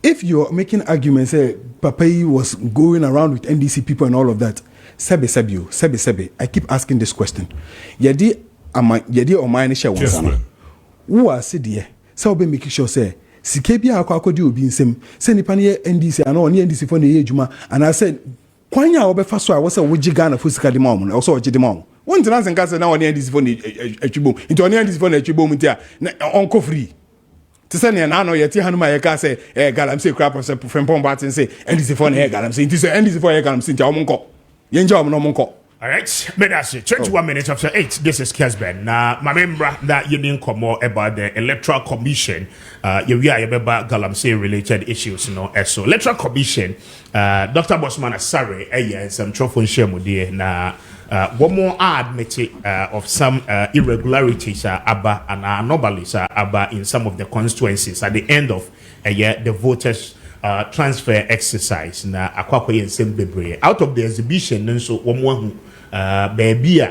If you're making arguments, say Papai was going around with NDC people and all of that, Sebe. I keep asking this question. Yedi omani share one. Who are said so be making sure say Sikebia akwa di obi nsem say nipa ne NDC and on NDC for ne ejuma and I said kwanya obefa so I was say woji Ghana fusika de mom na also oji de mom. One tenants and say na on NDC for ne ejubom. Into on NDC for ne ejubom ntia onko free. To send an anno yet Hanuma Yaka say, Galamsey crap of Frempon Barton say, NDC for Galamsey, it is NDC for Galamsey, Monko. Yenjo no Monko. All right, but that's it. 21 minutes after 8. This is Kessben. Now, my member that you didn't come more about the Electoral Commission. You about Galamsey related issues, you know. So, Electoral Commission, Dr. Bosman Asare, some trophy share with you now. One more admitted of some irregularities and anomalies in some of the constituencies at the end of the voters transfer exercise na akwakwa yensem bebre out of the exhibition nso womo baby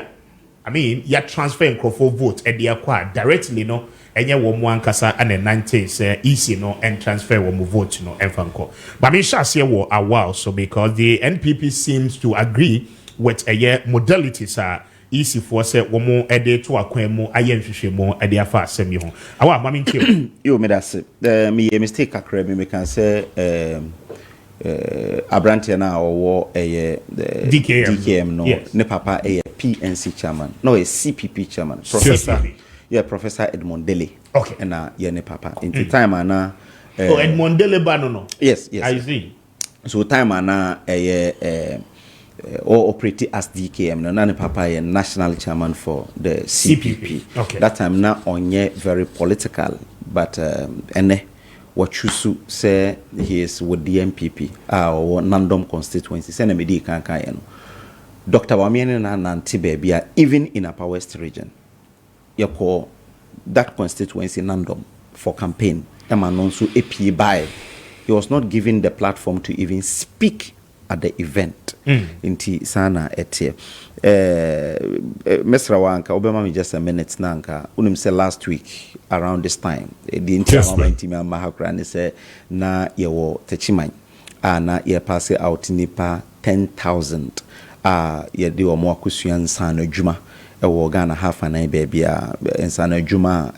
I mean ya transfer nkrofo vote e de akwa directly no enye womo ankasa and 90s easy no and transfer womo vote no enfanko but me sure say wo a while so because the NPP seems to agree with a year modalities easy for say womo e de to akwan mu aye nhwehwemu e de afa asem ho awa mama ntie yo me that's me mistake akra me can say Abrantia na owo DKM no yes. Ne papa PNC chairman no a CPP chairman professor CPP. Yeah Professor Edmond Dele okay and yeah ne papa in the time ana so Edmond Dele ba no yes I see so time ana or operate as DKM no na ne papa national chairman for the CPP. Okay. That time na onye very political but what choose say he is with the MPP or Nandom constituency say na medi kan no Dr. Wamiene na nanti baby even in Upper West region you call that constituency Nandom for campaign so API by he was not given the platform to even speak at the event inti sana etie Mr. Wanka obema me just a minute nanka unim say last week around this time the inti me mahakra ne say na yewo techiman na ye pass out nipa 10,000 ye de omo akusua nsa na adwuma ewo Ghana half an baby nsa na adwuma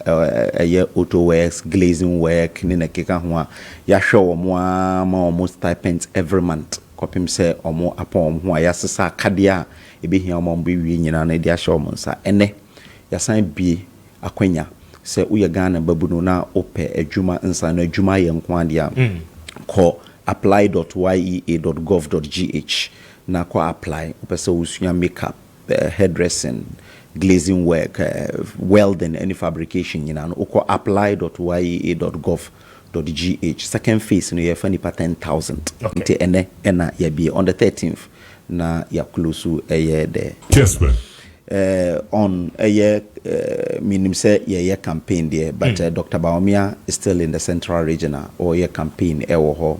ye auto works glazing work ni na keka ho a ya hwe omo ma omo stipends every month kopim se omo apon ho ya sesa kadea ebehia omo mbe wie nyina na dia hye omo nsa ene ya san bi akwanya se uye Ghana babuno na ope adwuma nsa na adwuma ye nko adia ko apply.yea.gov.gh na ko apply opese usua makeup hairdressing glazing work welding any fabrication nyina no ko apply.yea.gov.gh second phase no ye fa nipa 10,000 nti ene na ya bi on the 13th na ya close the Kessben on minim say ye campaign there but Dr. Baomia is still in the central region or ye campaign ho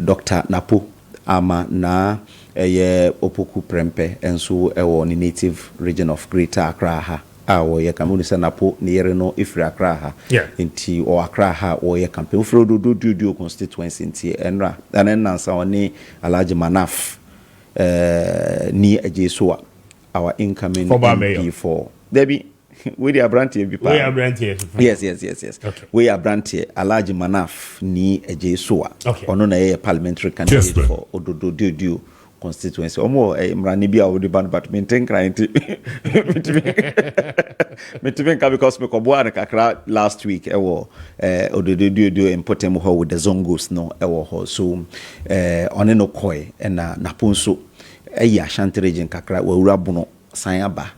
Dr. Napo ama na Opoku Prempe enso ni native region of Greater Accra ha ye campaign say Napo near no ifra Accra ha nti o Accra ha ye campaign fro do constituency nti enra anen nansa oni Alhaji Manaf ni ajesoa our incoming MP4 Debbie we are brantie bi pa we are brantie yes okay. We are brantie Alhaji Manaf ni ejesoa ono na ye parliamentary candidate for Ododo constituency omo mrani bia wo de ban but maintain client metivin because me kobo an kakra last week ewo Ododo important ho with the zongos no ewo ho so one no koi na naponso Ashanti region kakra wawura bono sanyaba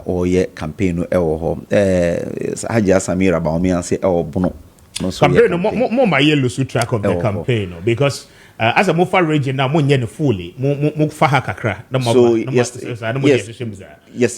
or ye campaign ewo ho Haja Samira Baomia say ewo bono no so campaign mo my yellow track of the campaign because as a mofa region now mo nye fully mo fa ha kakra na mo so yes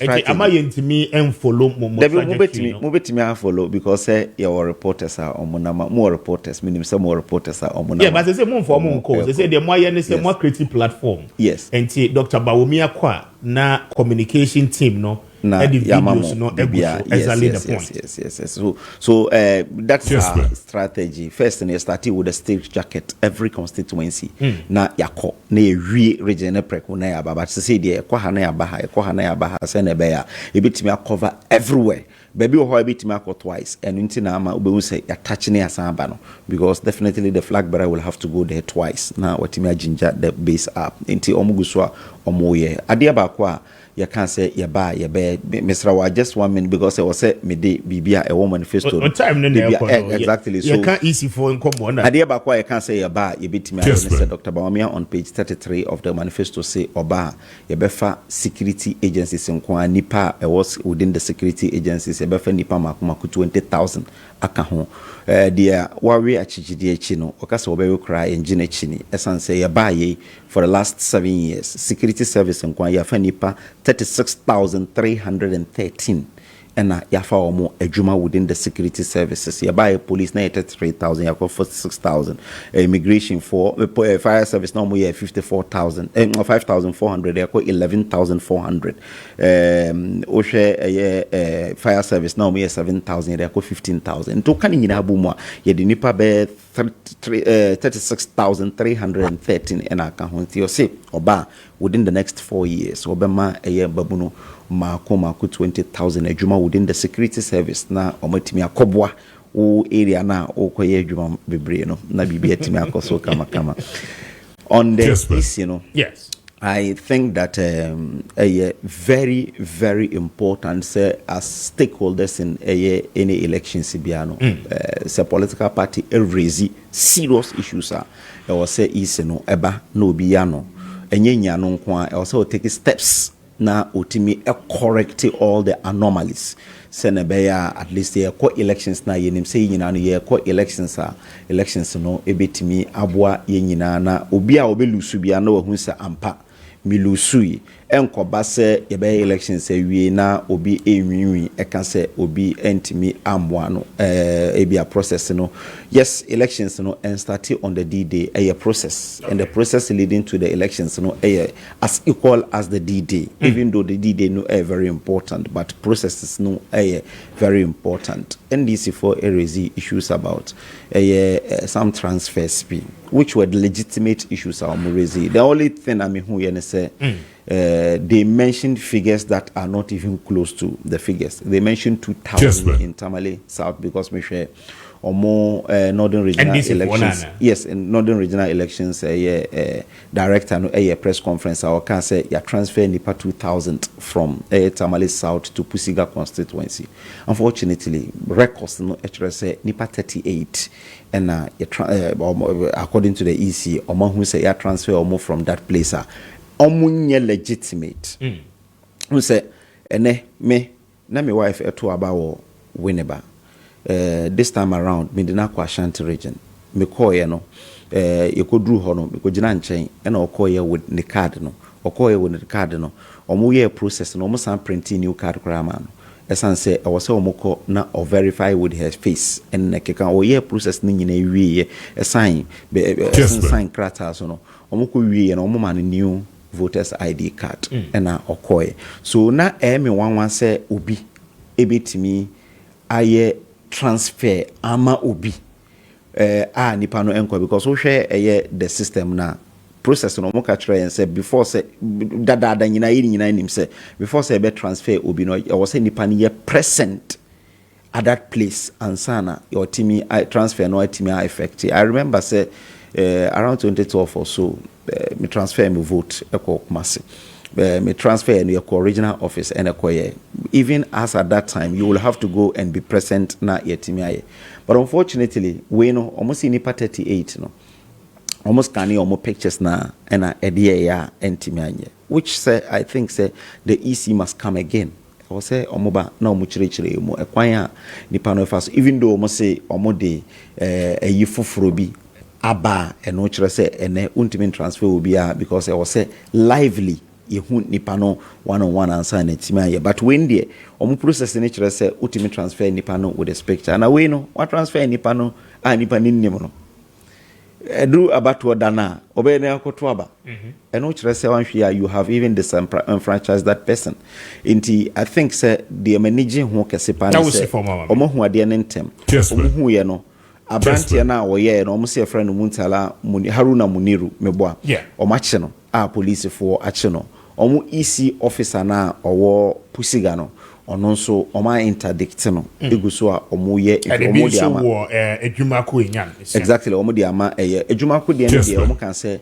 am I ntimi en follow mo betimi an follow because your reporters are omunama more reporters meaning some more reporters are omunama yeah but they say mo for mo cause they say the more ye say more creative platform yes and Dr. Bawumia kwa na communication team no edit videos no exactly the point yes so that's our strategy first and starting with the stage jacket every constituency na yakọ na ewie regional preko na ya baba say dey ekwa ha na ya baha say na be ya ebitimi cover everywhere baby ho ebitimi akọ twice and unti na ama obewu say attach na asan ba no because definitely the flag bearer will have to go there twice na watimi ginger the base up unti omuguso omoye ade ba kwa you can't say you buy Mr. Wa just 1 minute because I was say me de bibia a woman manifesto exactly so you can't easy for come on idea about why you can't say you buy you beat me Dr. Bawumia on page 33 of the manifesto say oba you befa security agencies in kwa nipa was within the security agencies you befa nipa makuma 20,000 aka ho dia wawe achijide achi no okasa obewe cry engine achi ni esan say you buy for the last 7 years security service in kwa ya fa nipa 36,313 ɛna yafa omo adwuma within the security services. Ya buy police na 33,000, ya go 46,000. Immigration for fire service na omo 54,000. 5,400, ya go 11,400. Ohwe fire service na omo 7,000, ya go 15,000. To kan nyina bu mu a ye de nipa be 36,313 and I can hunt you say oba within the next 4 years obema babuno mako 20,000 adwuma within the security service na omatimi akobwa o area na okoye adwuma bebre no na bibia timi akoso kama on the issue, you know. Yes, I think that very, very important as stakeholders in any elections, a political party raise serious issues. I will say is no eba no biano, and no kwa also take steps now ultimately correct all the anomalies. Senebeya at least ye co elections na yenim say yina no ye co elections no ebetimi aboa ye nyina na obi a obelusu bia na wahu sa ampa milusui enkoba se yebe elections awie na obi enwinwi eka se obi entimi amwa no ebia process no. Yes, elections no and start on the D-Day a process, and the process leading to the elections no as equal as the D-Day, even though the D-Day no very important, but processes no very important. NDC for raise issues about some transfers which were the legitimate issues are raised. The only thing I mean who say they mentioned figures that are not even close to the figures. They mentioned 2,000 in Tamale South because we share or more northern regional elections. Yes, in northern regional elections, director a press conference. I can say you transfer nipa 2,000 from Tamale South to Pusiga constituency. Unfortunately, records no actually say nipa 38, and according to the EC, or who say you transfer or more from that place omunye legitimate. Who say ene me na me wife eto about Winneba. This time around me dina kwa Ashanti region me call ye no yekodru ho no me ko gina nchen e na okoye with the card no okoye with the card no omo ye process no omo san print new card kra ma no esan say e wo say omo ko na o verify with her face and na keka o ye process ni nyina wie e sign sign krata so no omo ko wie na omo ma new voters ID card na okoye so na me wanwan say obi ebetimi aye transfer ama obi nipa no enko because we share the system na process no mo ka try and say before say dada nyina nim say before say be transfer obi no I was say nipa no present at that place and sana your team transfer no team effect. I remember say around 2012 or so me transfer me vote eko Kumasi. Me transfer in your original office and even as at that time you will have to go and be present na yetimiaye. But unfortunately we know almost in nipa 38 no almost can almost pictures na and ya entimiaye, which say I think say the EC must come again. I say omoba na omuchirechire mu ekwan nipa no fast even though almost say omode yifufuro bi aba eno chire say ene ultimate transfer will be because I was say lively yehu nipa no one-on-one answer na timaye but when there omu process ni kire say ultimate transfer nipa no with the picture na we no what transfer nipa no nipa ni nim no edu abato dana obe na akoto aba eno kire say wan hwe you have even disenfranchise that person inti I think say the manage ho Kessben say omo hu ade ne ntem omo hu ye no abrantia na woye no omo se friend Muntala Haruna Muniru meboa omache no police for ache no omo EC officer na owo Pusiga no ono nso oma interdict no eguso a omo ye omo di ama edwumako enyan exactly omo di ama edwumako di en di omo kan say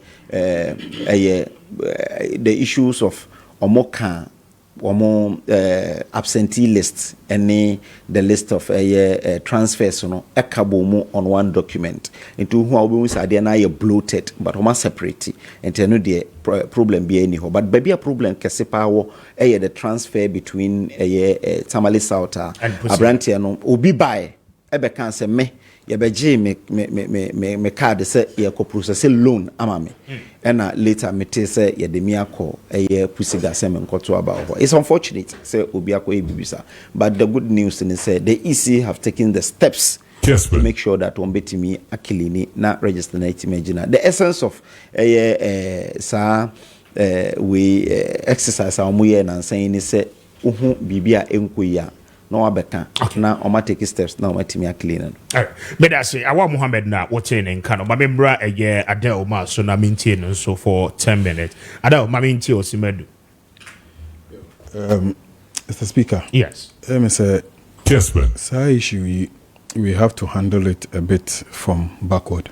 the issues of omo kan omo absentee list any the list of transfers no ekabo mu on one document into who obi say dey na ye bloated but omo separate and no the problem be any ho but baby a problem kese pa wo the transfer between Tamale South Abrantia no obi buy ebe kan say me yɛbɛgye me card sɛ yɛkɔ process loan ama me ɛna later mete sɛ yɛde me akɔ ɛyɛ pusiga sɛ menkɔto aba hɔ. It's unfortunate sɛ obi akɔ ebibisa, but the good news is say the EC have taken the steps to make sure that one betimi akilini na register na itimagina. The essence of we exercise our muye na saying is say uhu bibia enkoya na wabeka na oma take steps na oma timi akilina. But I say awa Muhammad na wotin en kano ma membra Adele ma so na maintain so for 10 minutes. Adele ma maintain osimedu. Mr. Speaker. Yes. Mr. Kessben. Sa issue we have to handle it a bit from backward.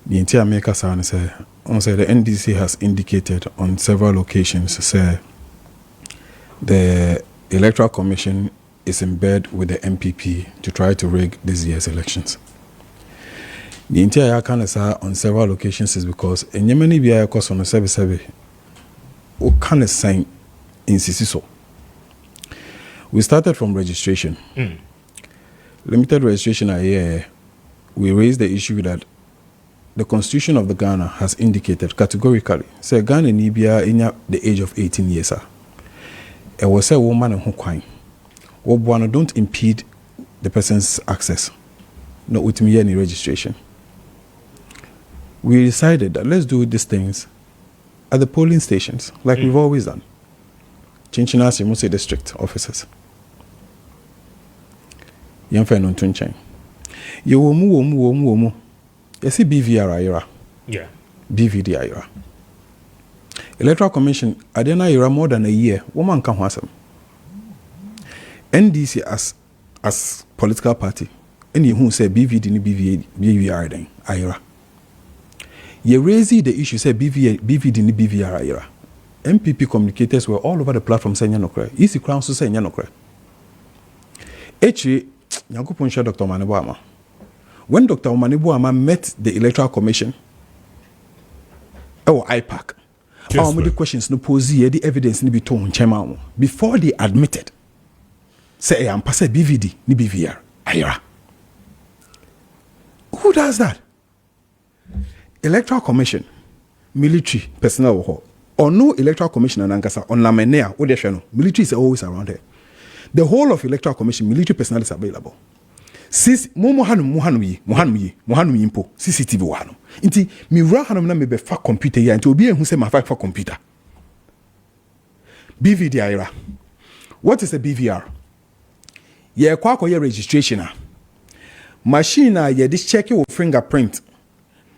The entire maker say the NDC has indicated on several occasions say the Electoral Commission is in bed with the MPP to try to rig this year's elections. The entire kind say on several occasions is because in Yemeni biya cost on the service o can sign in Sisiso. We started from registration. Limited registration we raised the issue that the Constitution of the Ghana has indicated categorically, say Ghana Nibia in the age of 18 years. It was a woman who crime. What don't impede the person's access, not with me any registration. We decided that let's do these things at the polling stations, like we've always done. Chinchinas, you must say district officers. Yamfa non tunchen. You womu. You see BVR IRA. Yeah. BVD IRA. Electoral Commission, Adena IRA more than a year. Woman can wasam. NDC as political party. Any who say BVD ni BVR then IRA. You raise the issue say BVD ni BVR IRA. MPP communicators were all over the platform saying yanokre. Easy Crown so saying yanokre. Actually, Yankupon share Dr. Manibuama. When Dr. Manibuama met the Electoral Commission, IPAC, the questions no pose the evidence ni be told chema before they admitted. Say I'm pass BVD ni BVR IRA. Who does that? Electoral Commission, military personnel or no Electoral Commission and Ankasa on Lamenea or the military is always around here. The whole of Electoral Commission military personnel is available. Sis Muhanum impo CCTV wano. Inti miura hanum na mebe fa computer ya inti obi ehun se ma fa computer. BVD IRA. What is a BVR? Ye kwa akoye registration a. Machine a ye di check your fingerprint.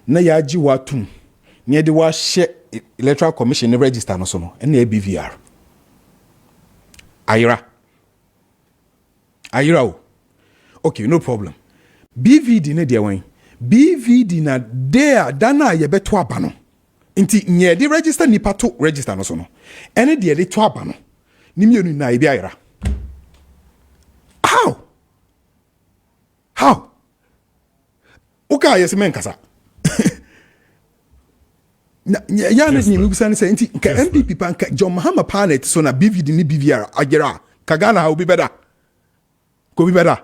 Na ya ji watum. Nye di wa share Electoral Commission ne register no so no. Ene BVR. IRA. Okay, no problem. BVD ne dia wen. BVD na there dana ye beto aba no. Nti nye di register nipa to register no so no. Ene dia de to aba no. Ni mienu na e bi ayra. How? Okay, yes men kasa. Ya na ni mbusa ne say nti ka MPP pan ka John Mahama Planet so na BVD ni BVR agera. Kagana how be better. Could be better.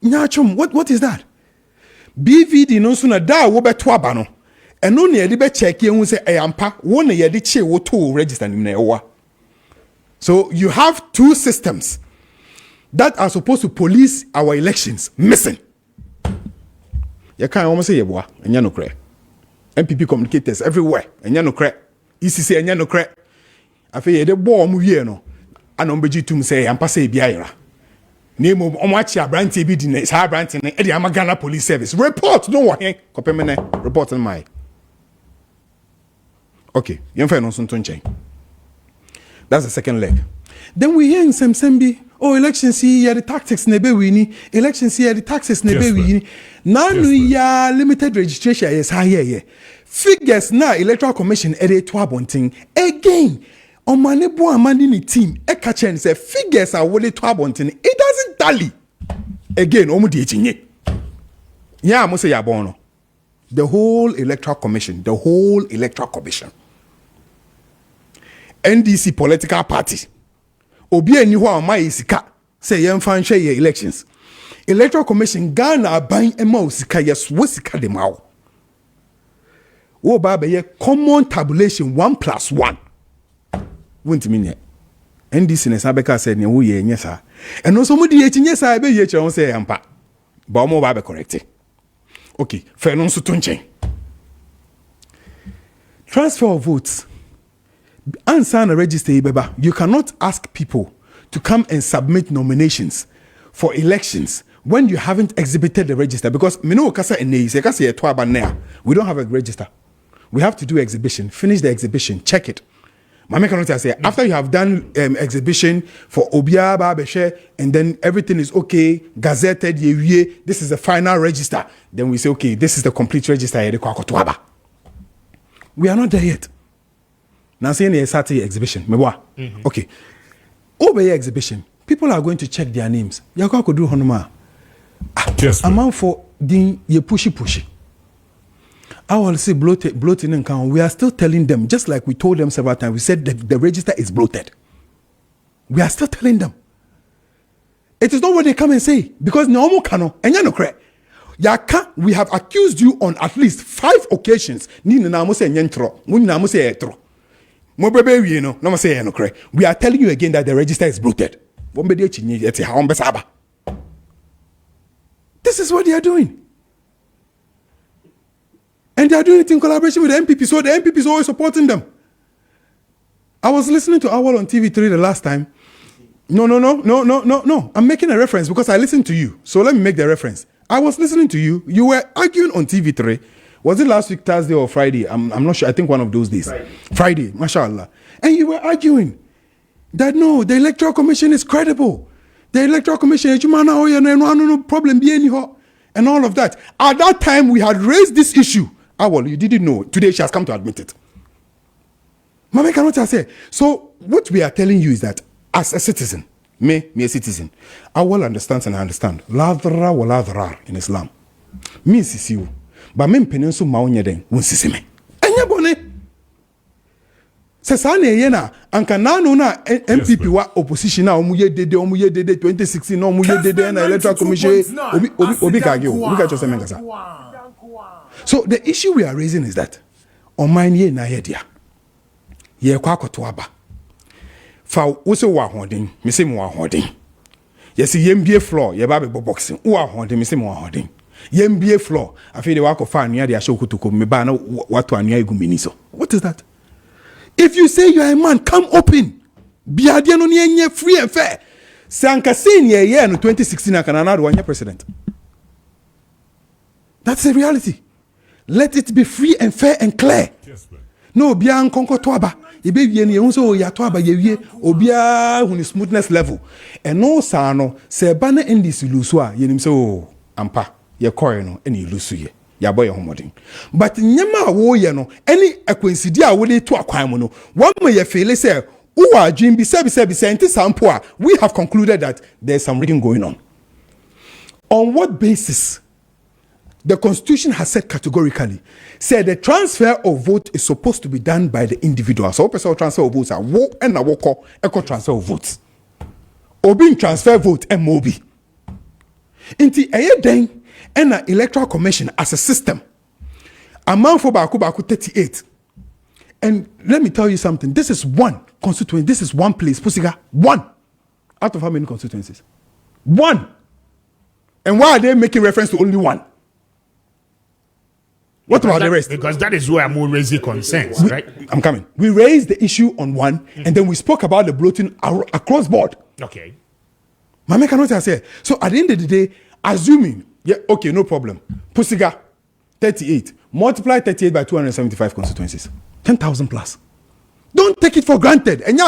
Nyachum, what is that? BVD no sooner da wo beto aba no. Eno ne yede be check ye hu say ayampa, wo ne yede che wo to register ni na ewa. So you have two systems that are supposed to police our elections missing. You can't almost say yeboa, enya no kre. MPP communicators everywhere, enya no kre. ECC enya no kre. Afi yede bo omu wie no. Ana ombeji tum say ampa say biaira. Name of Omachi Abranti be the sa Abranti e the Amagana Police Service. Report no one here. Kopemene report on my. Okay, yemfa no so tonchen. That's the second leg. Then we hear in Semsembi, elections here the tactics nebe wini, elections here the taxes nebe wini. Now we are limited registration yes higher. Figures now Electoral Commission edit to abonting again. On Manibu Amani team, Ekachen say figures are wole to abonting. It doesn't tally. Again, omudi echinye. Yeah, I must say yabono. The whole Electoral Commission, NDC political party. Obi eni ho ama isika say yemfa nhwe ye elections. Electoral Commission Ghana buying a mouse yes wosika de maw. Wo ba be common tabulation 1+1. Won't mean it. NDC ne sabeka said ne wo ye nyesa. And no somebody ye nyesa be ye che say ampa. Ba mo ba be correct. Okay, fair non so tonchen. Transfer of votes. Answer and register ibeba. You cannot ask people to come and submit nominations for elections when you haven't exhibited the register, because we don't have a register. We have to do exhibition, finish the exhibition, check it. After you have done exhibition for Obia Babeshe, and then everything is okay, gazetted, this is the final register, then we say, okay, this is the complete register. We are not there yet. Now saying a Saturday exhibition. Okay. Over your exhibition, people are going to check their names. Yako could do honoma. Amount for the ye pushy. I will say bloating and count. We are still telling them, just like we told them several times, we said that the register is bloated. We are still telling them. It is not what they come and say, because no cano and you no correct. Yaka, we have accused you on at least 5 occasions. We are telling you again that the register is bloated. This is what they are doing. And they are doing it in collaboration with the MPP, so the MPP is always supporting them. I was listening to Awal on TV3 the last time. No. I'm making a reference because I listened to you. So let me make the reference. I was listening to you. You were arguing on TV3. Was it last week, Thursday or Friday? I'm not sure. I think one of those days. Friday, mashallah. And you were arguing that no, the Electoral Commission is credible. The Electoral Commission, no problem, and all of that. At that time, we had raised this issue. Well, you didn't know. Today, she has come to admit it. Mama cannot say. So, what we are telling you is that as a citizen, me a citizen, I will understand and I understand. La dhara wa la dharar in Islam. Me sisi you. But me penensu maunye den, wun sisi me. Enya bone. Sesane yena, anka nano na MPP wa opposition na omuye dede 2016 na omuye dede na Electoral Commission obi kage se mengasa. So the issue we are raising is that on mine ye na yedia. Ye kwa akoto aba. Fa wo se wa hoden, me se mo wa hoden. Ye se yembie floor, ye ba be boxing. Wo wa hoden, me se mo wa hoden. Yembie floor, afi de wa ko fa anua de ahye okutuko me ba na wato anua egumini so. What is that? If you say you are a man, come open. Biadia no nye free and fair. Sanka sin ye no 2016 akanana do anya president. That's the reality. Let it be free and fair and clear. No bia nkonko to aba. E be wie ne hu so ya to aba ye wie obia hu ni smoothness level. E no sa no se ba na ndis lusu a ye nim so ampa ye koy no eni lusu ye. Ya boy homodin. But nyama wo ye no any akwensidi a wo dey to akwan mu no one may ye feel say who are dream be say sample a we have concluded that there's some rigging going on. On what basis? The Constitution has said categorically, said the transfer of vote is supposed to be done by the individual. So, person transfer of votes are wo and a woko echo transfer of votes. Obi transfer vote MOB. Inti eye den and an Electoral Commission as a system. Amount for baku 38. And let me tell you something. This is one constituency. This is one place. Pusiga, one out of how many constituencies? One. And why are they making reference to only one? What about the rest? Because that is where I'm raising concerns, right? I'm coming. We raised the issue on one, and then we spoke about the bloating across board. Okay. Mama cannot say. So at the end of the day, assuming, yeah, okay, no problem. Pusiga, 38. Multiply 38 by 275 constituencies. 10,000 plus. Don't take it for granted. And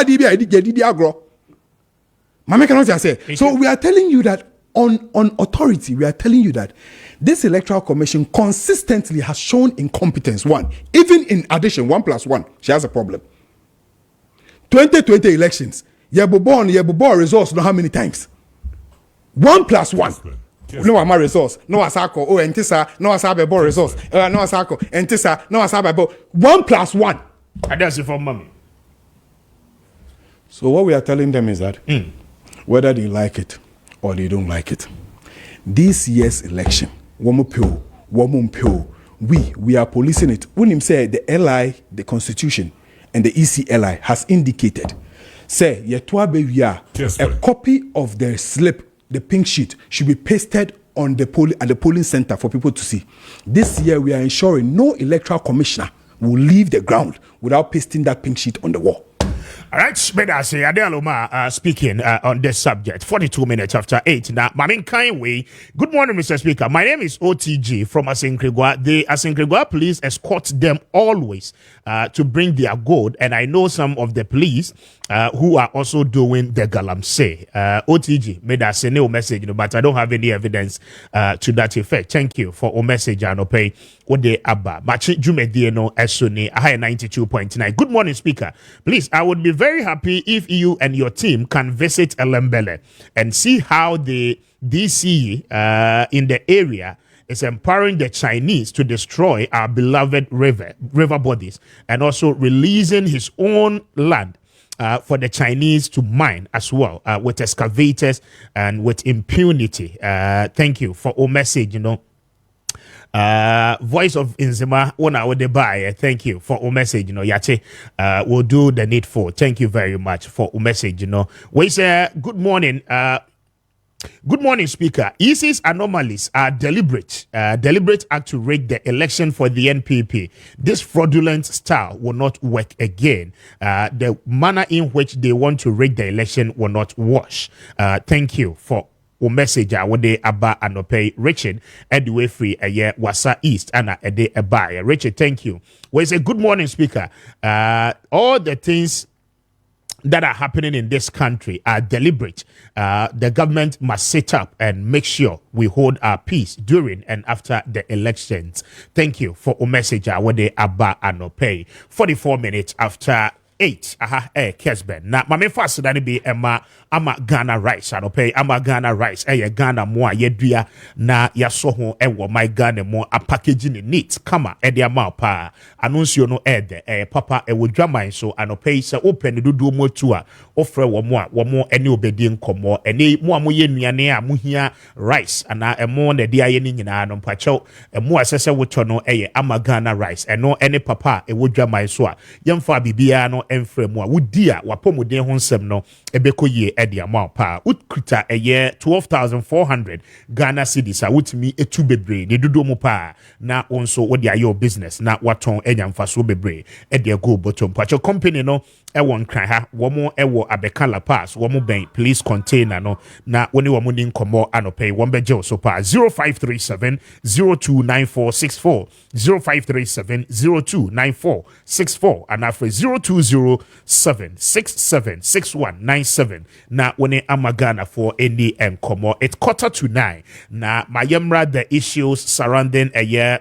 Mama cannot say. So we are telling you that on authority, we are telling you that this Electoral Commission consistently has shown incompetence. One, even in addition, 1+1, she has a problem. 2020 elections, Yebobo results, know how many times? 1+1. No ama resource, no asako, oh entisa, no asabebo resource, no asako, entisa, no asabebo. 1+1. And that's it for mommy. So what we are telling them is that whether they like it or they don't like it, this year's election, we are policing it. When him say the LI, the Constitution, and the ECLI has indicated, say a copy of the slip, the pink sheet, should be pasted on the polling center for people to see. This year, we are ensuring no electoral commissioner will leave the ground without pasting that pink sheet on the wall. All right, Bedase Adealoma speaking on this subject. 42 minutes after 8. Now, Mamin Kainwe. Good morning, Mr. Speaker. My name is OTG from Asinkrigwa. The Asinkrigwa police escort them always to bring their gold, and I know some of the police who are also doing the galamsey. OTG made us a new message, but I don't have any evidence to that effect. Thank you for a message, and pay what they abba. Machi Jumedieno Esuni, I 92.9. Good morning, Speaker. Please, I would be very happy if you and your team can visit Elembele and see how the DC in the area is empowering the Chinese to destroy our beloved river bodies, and also releasing his own land for the Chinese to mine as well, with excavators and with impunity. Thank you for your message, Voice of Inzima, 1 hour de buy. Thank you for your message, Yache. We'll do the needful. Thank you very much for your message, We say good morning. Good morning, Speaker. EC's anomalies are deliberate act to rig the election for the NPP. This fraudulent style will not work again. The manner in which they want to rig the election will not wash. Thank you for o message a wode aba anope Richard Edway free Wasa East ana ede eba. Richard, thank you. We say good morning, Speaker. All the things that are happening in this country are deliberate. The government must sit up and make sure we hold our peace during and after the elections. Thank you for a message. Wode aba anope. 44 minutes after 8. Kessben. Na mame fast dani be ama Ghana rice anope ama Ghana rice Ghana mo a yedua na yaso ho ewo my Ghana mo a packaging neat kama de ama pa anuncio no papa ewo dwaman so anope se open dudu mo tu a ofre wo mo ene obedi nkomo ene mo amoye nuane a mo hia rice ana emo na de aye ni nyina no mpacho emo asese wocho no ama Ghana rice eno ene papa ewo dwaman so a yemfa bibia no emfre mo a wodi a wapomoden ho nsem no ebeko ye edi amount pa utkuta 12,400 Ghana cedis a wutimi etu bebre ne dodo mu pa na onso wodi ayo business na waton enyamfaso bebre edi go bottom pacho company no ewon kran ha womo ewo abekala pass womo ben police container no na woni womo ni nkomo anope wombeje so pa 0537 029464 0537 029464 and after 0207676197 na woni amagana for any enkomo. It's 8:45 na mayemra the issues surrounding a year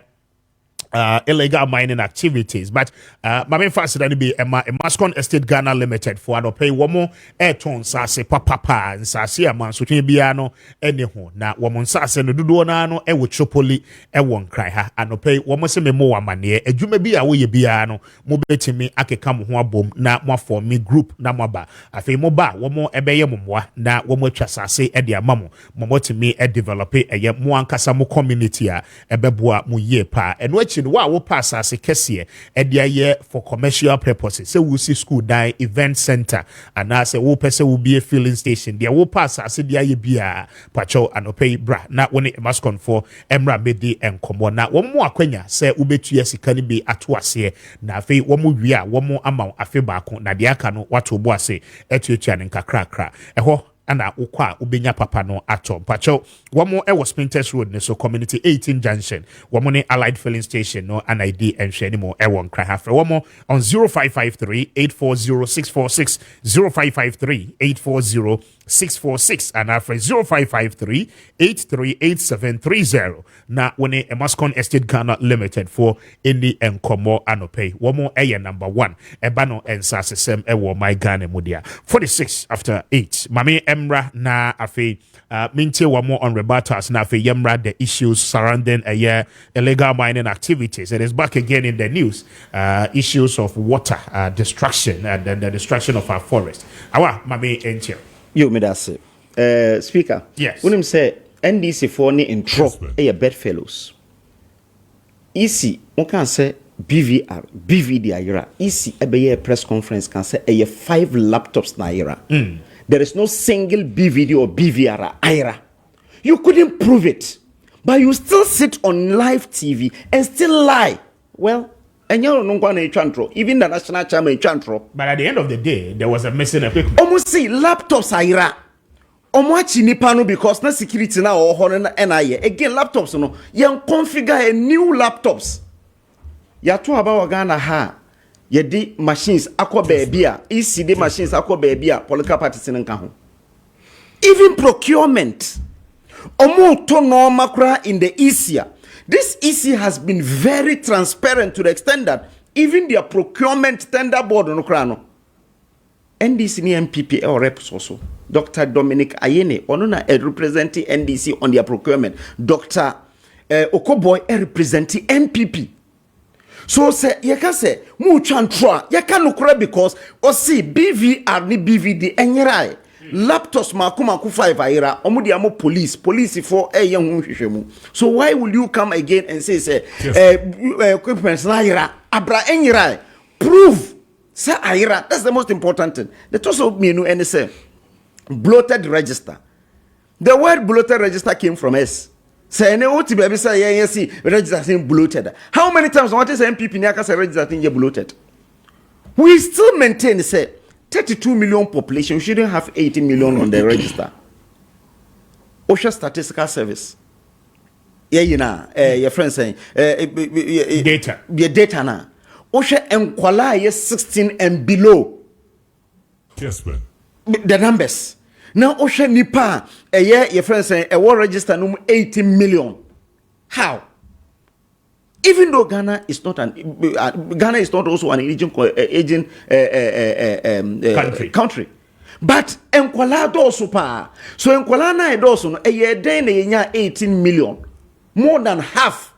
illegal mining activities, but my main fast than be Mascon Estate Ghana Limited for an pay womo airton sase papa and sase a man so biano anyhow na woman sase no dudu na no e wo chopoli e won cry ha and pay womo se me mo amane adwuma bi a wo ye biano mo betimi akeka mo ho abom na mo form me group na mo ba afei mo ba womo ebeye momoa na womo atwa sase e de amamo mo timi e develop e mo ankasa mo community a ebeboa mo ye pa eno wa wo pass as a kese e dia for commercial purposes. So we see school die event center and as a wo person will be a filling station. Dia wo pass as a dia bia pacho anope bra na woni Mascon for emra bedi enkomo na wo mo akwanya se ubetua sika ni bi ato ase na afei wo mo wi a wo mo ama afe baako na dia aka no wato bo ase etuatua ne nkakrakra eho ana ukwa ubenya papa no atom pacho womo e was Sprinters Road ne so community 18 junction womo ne Allied filling station no an ID enhwe ni mo e won kra hafre womo on 0553840646 0553840646 and after 0553838730 na woni e Mascon Estate Ghana Limited for any enkomo anope womo e number 1 e ba no ensasesem e wo my Ghana mudia 46 after 8 mame emra na afi mintie wamo on rebatas na afi yemra the issues surrounding illegal mining activities. It is back again in the news, issues of water destruction and then the destruction of our forest. Awa mame enche yo me that's Speaker, yes, when him say NDC for ni intro a bedfellows. Easy, one can say BVR, BVD ayera. Easy, a press conference can say a 5 laptops na ayera. There is no single BVD or BVR ayera. You couldn't prove it, but you still sit on live TV and still lie. Well, and you don't want to even the national chairman chantro. But at the end of the day, there was a missing equipment. Almost see laptops ayera. Omoachi nipa no because na security na or na NIA. Again, laptops no, you configure a new laptops. Ya to about Ghana ha. Ye di machines akwa baby a. ECD machines akwa baby a. Political parties nka ho. Even procurement. Omo to no makra in the ECA. This EC has been very transparent to the extent that even their procurement tender board no krano. NDC ni MPP or reps also. Dr. Dominic Ayene, onuna representing NDC on their procurement. Dr. Okoboy representing MPP. So say you can say mu chantra you can ukura because o see BVR ni BVD enyerai laptops makuma ku 5 ayira omudi amo police for yen hwehwemu. So why will you come again and say equipment na ayira abra enyerai prove say ayira? That's the most important thing. The also menu and say bloated register. The word bloated register came from us. Say ne oti baby say yes register saying bloated. How many times what is MPP near say register thing bloated? We still maintain say 32 million population shouldn't have 80 million on the register. OSHA statistical service. Yeah, you know, your friend saying data. The data now. OSHA enquire 16 and below. Kessben. The numbers. Now OSHA nipa your friend saying a war register no 80 million. How? Even though Ghana is not also an aging country. But enkwala also pa. So enkwala na edoso no a year day na 18 million. More than half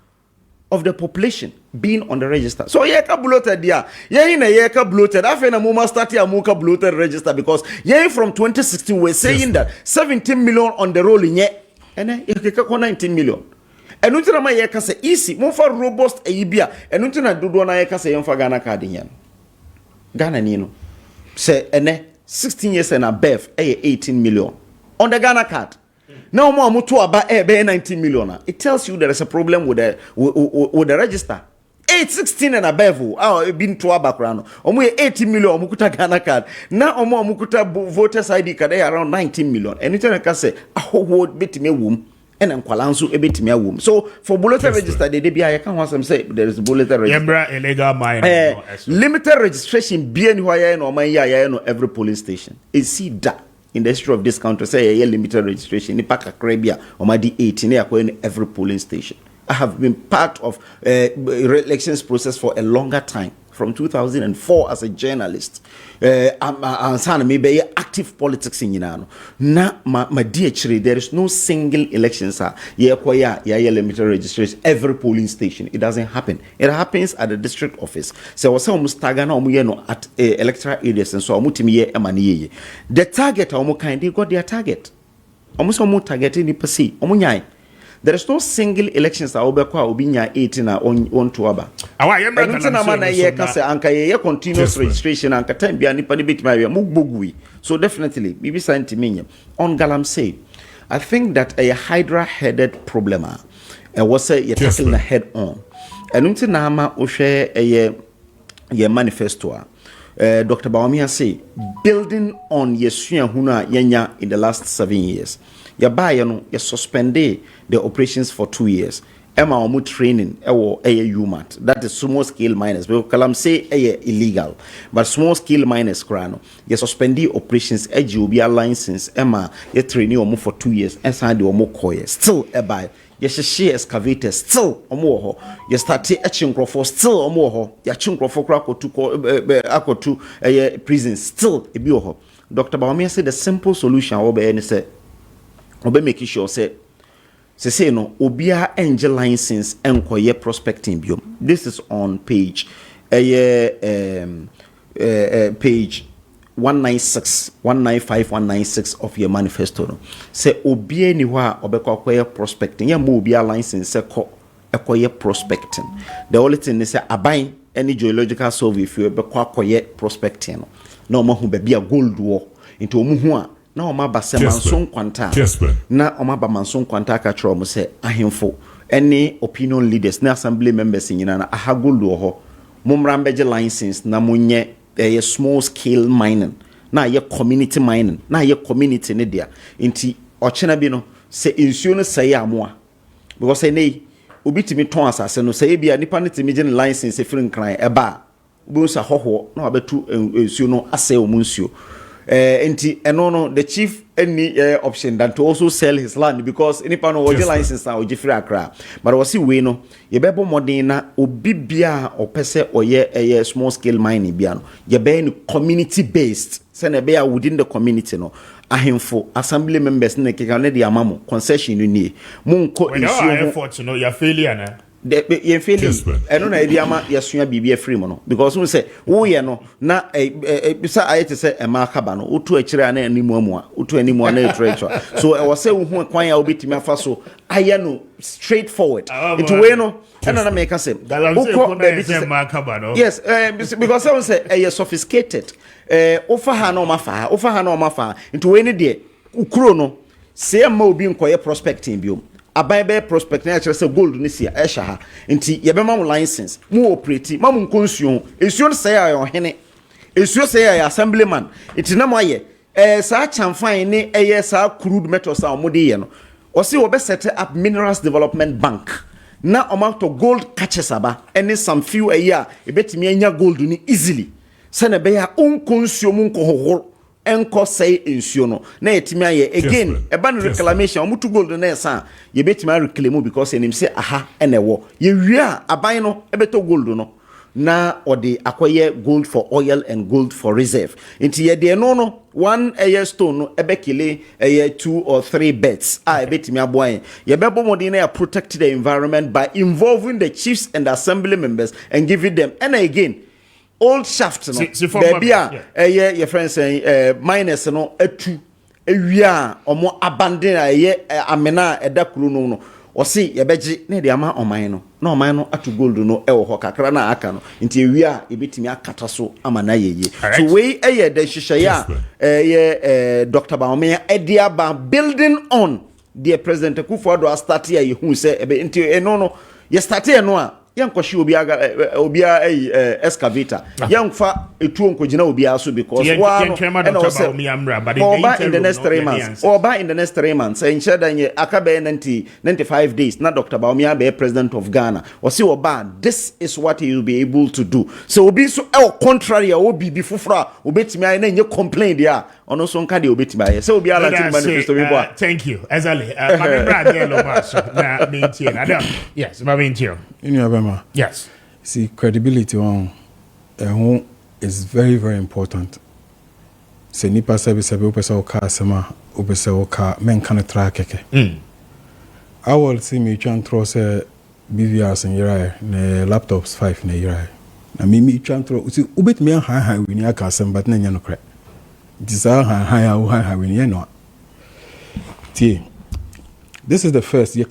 of the population being on the register. So yeka bloated there. Yeka bloated. After na muma started a muka bloated register because from 2016 we're saying that 17 million on the roll in and then yeka 19 million. And until my yeka say easy, more for robust a ibia, and until I do na yeka say for Ghana card in Ghana nino. Say 16 years and above 18 million on the Ghana card. Now more mutu about 19 million. It tells you there is a problem with the register. 16 and above. Been to our background. 18 million mukuta Ghana card. Now mukuta voters ID card around 19 million. And you can say word bit me womb and kwalansu a bit me womb. So for bulletin register, the DBI I can want some say there is bulletin register. Illegal mine. Limited registration being why no every police station. Is see that. In the history of this country, say a limited registration in Park Arabia or Madi 18 in every polling station. I have been part of elections process for a longer time, from 2004 as a journalist. I'm maybe active politics in Yinano. Now, my dear Chiri, there is no single election, sir. Limited registration every polling station. It doesn't happen. It happens at the district office. So I was almost tagana at electoral areas and so amutimi. The target they got their target. Almost targeting the perceive. There is no single elections that will be 18 on to Aba. Continuous registration and so definitely, maybe scientific on Galamsey. I think that a hydra-headed problem was a tackling head on. And until Nama Oshe a manifesto. Dr. Baumia say building on Yesuya Huna Yenya in the last 7 years. You suspended the operations for 2 years. Emma omu training UMAT. That is small scale miners. Because Kalam say illegal. But small scale miners krano. You suspended operations GOBA license. Emma you training omu for 2 years. And signed the omu koye. Still buy. You share excavators. Still omu ho. You start etching for still omu ho. You chung for krako to prisons. Still ebio. Dr. Baumia said the simple solution obe say obe make sure say no obia angel license enkoye prospecting biom. This is on page page 196, 195, 196 of your manifesto. No. Say obie ni wa obekwa prospecting. Ya mo obia license se ko ekoye prospecting. The only thing is say aban any geological survey if you obekwa koye prospecting no. Na omo hu be a gold wo. Into omo hu a na omo ba se manson kwanta. Na omo ba manson kwanta ka kire omo se ahemfo any opinion leaders na assembly members nyina na aha gold wo ho. Mumrambeje license na munye a small scale mining na ye community mining na ye community ne dia nti ochena bi no se insuo no say amoa because say nei obitimi ton asase no say bia nipa ne timi gene license e firin kran eba obi so hoho na wabetu insuo no ase omunsuo nti eno no the chief any option than to also sell his land because nipa no oje license na oje free akra but we see we no ye bebo modern na obi bia opese oye small scale mining bia no ye be ni community based say na be within the community no ahemfo assembly members na keka na dia amamo concession no nie munko issue effort no ya failure na ye failure eno na dia ama yesua bibia free mo no because we say wo ye no na bisa ayete say e ma kaba no otu akire na animu amu a otu animu na treasure so e wo say wo hu kwan ya obetimi afa so aye no straightforward it we no ena na make say yes because I say e sophisticated ofa ha no mafa into we ne de ukuro no say ma obi nkoye prospecting biom abai prospect na actually say gold ni sia esha ha nti ye be ma mu license mu operate ma mu nkonsuo esuo say ayo hene esuo say ayo assemblyman iti na mo aye sa chamfan ni sa crude metals a mo de ye no o say we be set up minerals development bank na amount of gold catches aba any some few a year e betimi anya gold ni easily se na be ya onkonsuo mu nkohohoro enko say insuo no na yetimi aye again eba no reclamation omutu gold na esa ye betimi reclaim because enim say aha enewo ye wia aban no ebeto gold no na odi akoye gold for oil and gold for reserve inti ye de no one air stone no ebekile 2 or 3 beds ebetimi aboan ye bebo modin na protect the environment by involving the chiefs and assembly members and giving them and again old shaft no baby your friends say minus no atu ewia omo abandon amena edakuru no o see ye beji na de ama oman no na oman no atu gold no ewo ho kakra na aka no nti ewia ebetimi akata so ama na yeye so we the shishaya Dr. Baumia ediaba building on the president Akufo-Addo start here you hu say nti no ye start here no a yankwashi obia excavator yankfa etu onkogina obia so because one in the next 3 months or in the next 3 months ensure that akabe 95 days na Dr. Baumia be president of Ghana or see oba this is what he will be able to do so obi so contrary obi bifufra obetimi ay na nye complain dia ono so nka de obetimi ay so obi ala tin manifesto we boy thank you ezali my brother lo maso na maintain yes my maintain yes. See, credibility on is very, very important. Se nipa sabi upesa oka sema upesa oka men kana track keke. I will see me trying throw say BVRs in yira ne laptops 5 ne yira. Na me trying throw see ubet me high we ni aka sem but na nya no kra. This high we ni no. This is the first this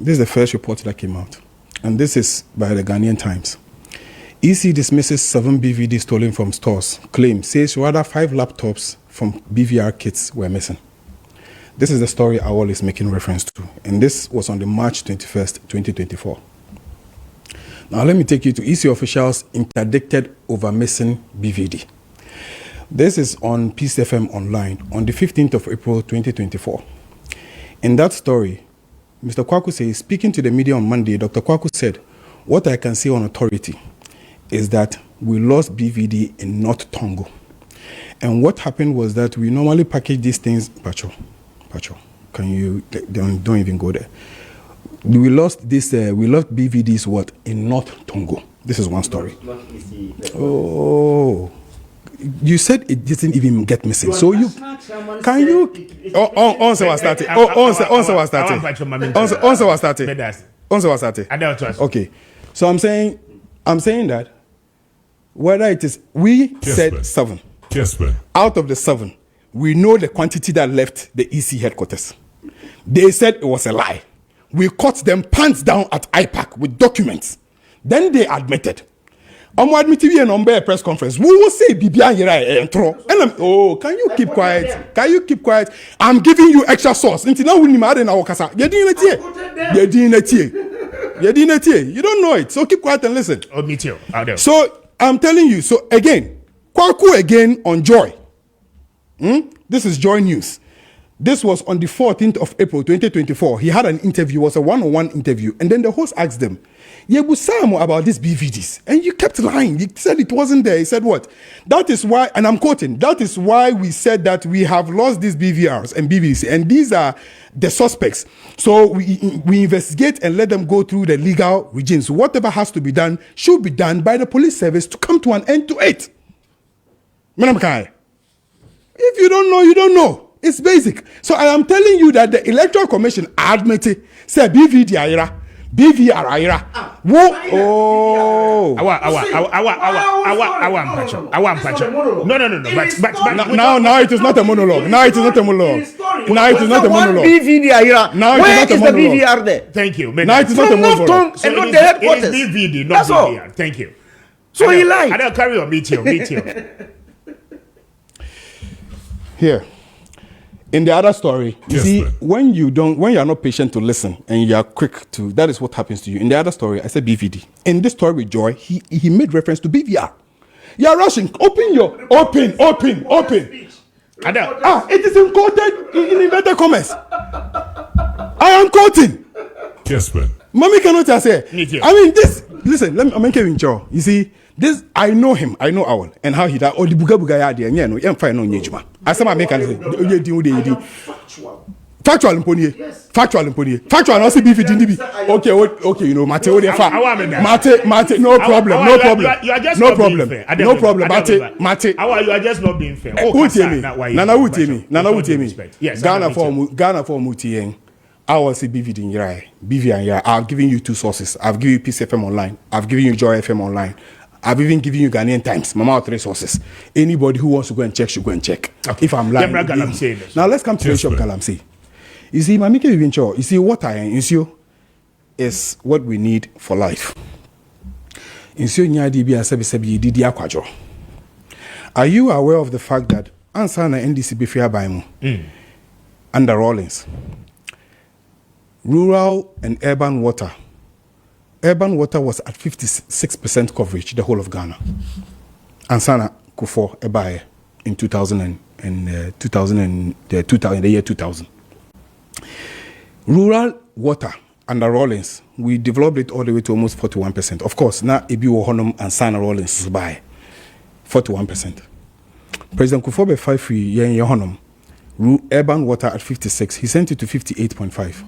is the first report that came out. And this is by the Ghanaian Times. EC dismisses 7 BVD stolen from stores. Claim says rather 5 laptops from BVR kits were missing. This is the story AWOL is making reference to. And this was on the March 21st, 2024. Now let me take you to EC officials interdicted over missing BVD. This is on Peace FM Online on the 15th of April, 2024. In that story, Mr. Kwaku says, speaking to the media on Monday, Dr. Kwaku said, what I can say on authority is that we lost BVD in North Tongo. And what happened was that we normally package these things, Pacho, can you, don't even go there. We lost BVDs what? In North Tongo. This is one story. Oh. You said it didn't even get missing. So you can you answer was started. Answer was started. Okay. So I'm saying that whether it is we said 7. Kessben. Out of the 7, we know the quantity that left the EC headquarters. They said it was a lie. We caught them pants down at IPAC with documents. Then they admitted. I'm admitting in a press conference. We will say Bibian intro. And oh, can you keep quiet? Can you keep quiet? I'm giving you extra sauce. Until now, we need our casa. You didn't You don't know it. So keep quiet and listen. Oh, me too. So I'm telling you. So again, Kwaku again on Joy. This is Joy News. This was on the 14th of April 2024. He had an interview. It was a one-on-one interview. And then the host asked them, Yebusamu about these BVDs. And you kept lying. You said it wasn't there. He said what? That is why, and I'm quoting, that is why we said that we have lost these BVRs and BVDs. And these are the suspects. So we investigate and let them go through the legal regimes. So whatever has to be done should be done by the police service to come to an end to it. If you don't know, you don't know. It's basic. So I am telling you that the Electoral Commission admitted, say BVD Ira, BVR Ira. Oh. No. But now it is not a monologue. Now it is not a monologue. Now it is not a monologue. BVD Ira. Now Where is the BVR there? Thank you. Now it is not a monologue. And not the headquarters. It is BVD, not BVR. Thank you. So he lied. I don't carry on. Meet you. Here. In the other story, you see, when you are not patient to listen and you are quick to, that is what happens to you. In the other story, I said BVD. In this story with Joy, he made reference to BVR. You are rushing. Open. It is quoted in inverted commas. I am quoting. Kessben. Mommy cannot say. I mean, this. Listen, let me. I'm in Joe. You see. This I know him. I know Owl and how he died. Oh, the buga ya there. Yeah, no, I'm fine on Yejuma. As some American factual imponie. Factual also be fitting. Okay, you know, Mate, no problem. You are just no not problem. Being fair. No problem. Mate. You are just not being fair. Nana Utemi. Yes, Ghana for Mutien. I will say BV in Yrai. BV and Yrai. I've given you 2 sources. I've given you Peace FM online. I've given you Joy FM online. I've even given you Ghanaian Times. Mama 3 sources. Anybody who wants to go and check should go and check. Okay. If I'm lying. Now let's come to the issue of Galamsey. You see, Mamike Vivincho, you see what I ensure is what we need for life. Ensure Nyadi be a sebi didi akwajo. Are you aware of the fact that Ansana NDC be fair by mu under Rawlings? Rural and urban water was at 56% coverage, the whole of Ghana. Ansana Kufo Ebaye in 2000 the year 2000. Rural water under Rawlings, we developed it all the way to almost 41%. Of course, now Ebi Honum and Sana Rawlings is by 41%. President Kufobe 5 free yen Honum, urban water at 56. He sent it to 58.5.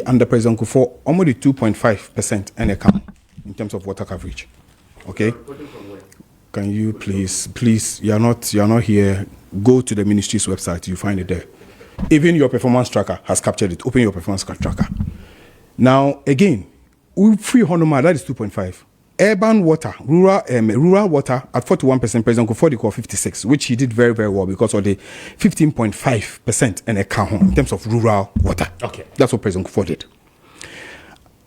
Under President Kufo, almost 2.5% and account in terms of water coverage. Okay? Can you please, you're not here. Go to the ministry's website, you find it there. Even your performance tracker has captured it. Open your performance tracker. Now, again, free Honoma, that is 2.5. Urban water, rural water at 41%, President Kufo called 56, which he did very, very well because of the 15.5% and account in terms of rural water. Okay. That's what President Kufo did.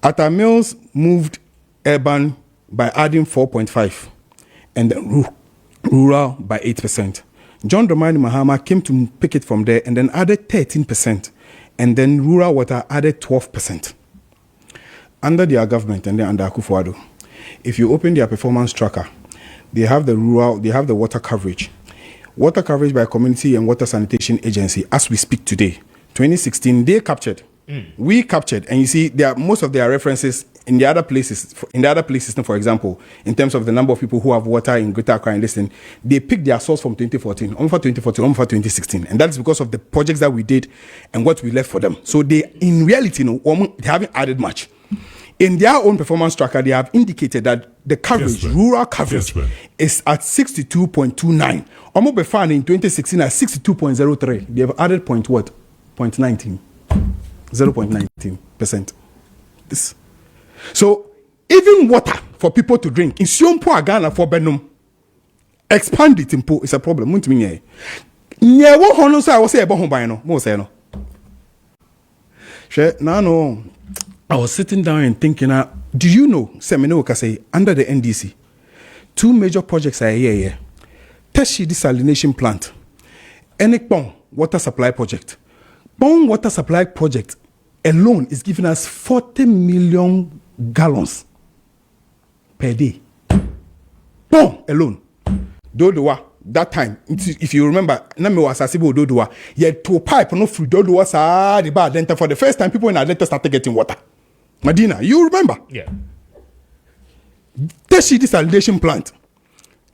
Atta Mills moved urban by adding 4.5 and then rural by 8%. John Dramani Mahama came to pick it from there and then added 13%, and then rural water added 12%. Under their government and then under Akufo-Addo, if you open their performance tracker, they have the water coverage. Water coverage by Community and Water Sanitation Agency, as we speak today, 2016, they captured. We captured, and you see, most of their references in the other places. For example, in terms of the number of people who have water in Greater Accra and Listen, they picked their source from 2014, for 2016, and that's because of the projects that we did and what we left for them. So they, in reality, they haven't added much. In their own performance tracker, they have indicated that the coverage, rural coverage, is at 62.29. Almost before in 2016 at 62.03. They have added 0.19%. This. So even water for people to drink in Ghana for Benum, expand it impo is a problem. Won't mean ye. Nye wo hono so I was say ebo ho ban no. Mo say no. She na no. I was sitting down and thinking, do you know, say under the NDC, 2 major projects are here. Teshi desalination plant, Enekpong water supply project. Pong water supply project alone is giving us 40 million gallons per day. Pong alone. Dodowa, that time, if you remember, Nami was Asibo Dodowa, you had 2 pipe no through Dodowa the bar Atlanta. For the first time, people in Atlanta started getting water. Medina, you remember? Yeah. Teshi desalination plant.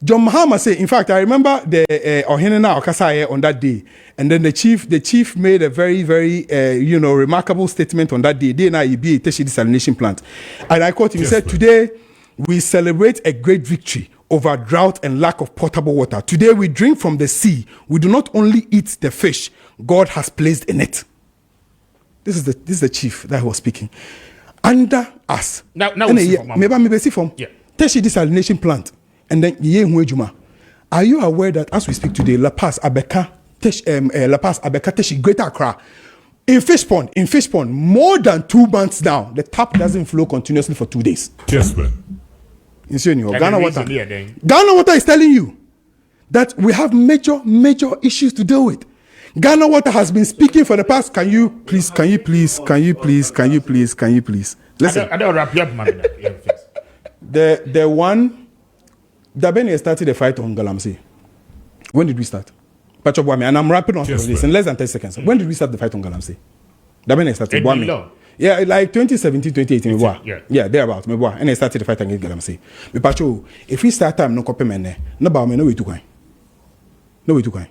John Mahama say, in fact, I remember the Ohenena Okasaye on that day, and then the chief made a very, very, remarkable statement on that day. Day na be Teshi desalination plant, and I quote him. He said, "Today we celebrate a great victory over drought and lack of potable water. Today we drink from the sea. We do not only eat the fish God has placed in it." This is the chief that was speaking. Under us. Now we see from yeah. Teshi desalination plant, and then Yehujuma. Are you aware that as we speak today, La Paz, Abeka, Teshi, Greater Accra, in fish pond, more than 2 months now, the tap doesn't flow continuously for 2 days. Kessben. Ghana Water is telling you that we have major issues to deal with. Ghana Water has been speaking for the past. Can you please? Listen. I don't wrap you up, man. The one, Dabene started the fight on Galamsey. When did we start? Pachobwami, and I'm wrapping up this in less than 10 seconds. When did we start the fight on Galamsey? Dabene started. Yeah, like 2017, 2018. Yeah, thereabout. And I started the fight against Galamsey. But Pacho, if we start time, no copy man, no bow me, no way to go. No way to go.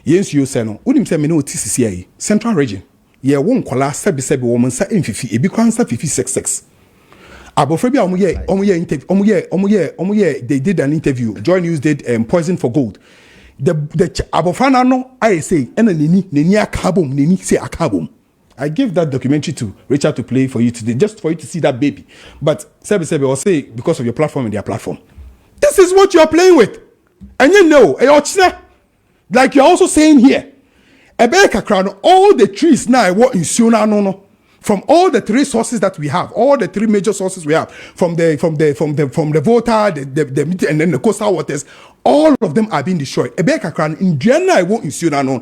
Yes, you say no. Unim say me no TCCI Central Region. Ye won kola sebi woman sa mfifi e bi kwansa 56. Abofra bi omuye they did an interview. Joy News did Poison for Gold. The abofra na no I say ena neni akabom neni say akabom. I gave that documentary to Richard to play for you today, just for you to see that baby. But sebi will say because of your platform and their platform. This is what you are playing with. And you know, like you're also saying here, Ebeka Crown, all the trees now what in Siona no. From all the 3 sources that we have, all the 3 major sources we have, from the water, the and then the coastal waters, all of them are being destroyed. Ebeka Crown in Diana I won't in Siona no.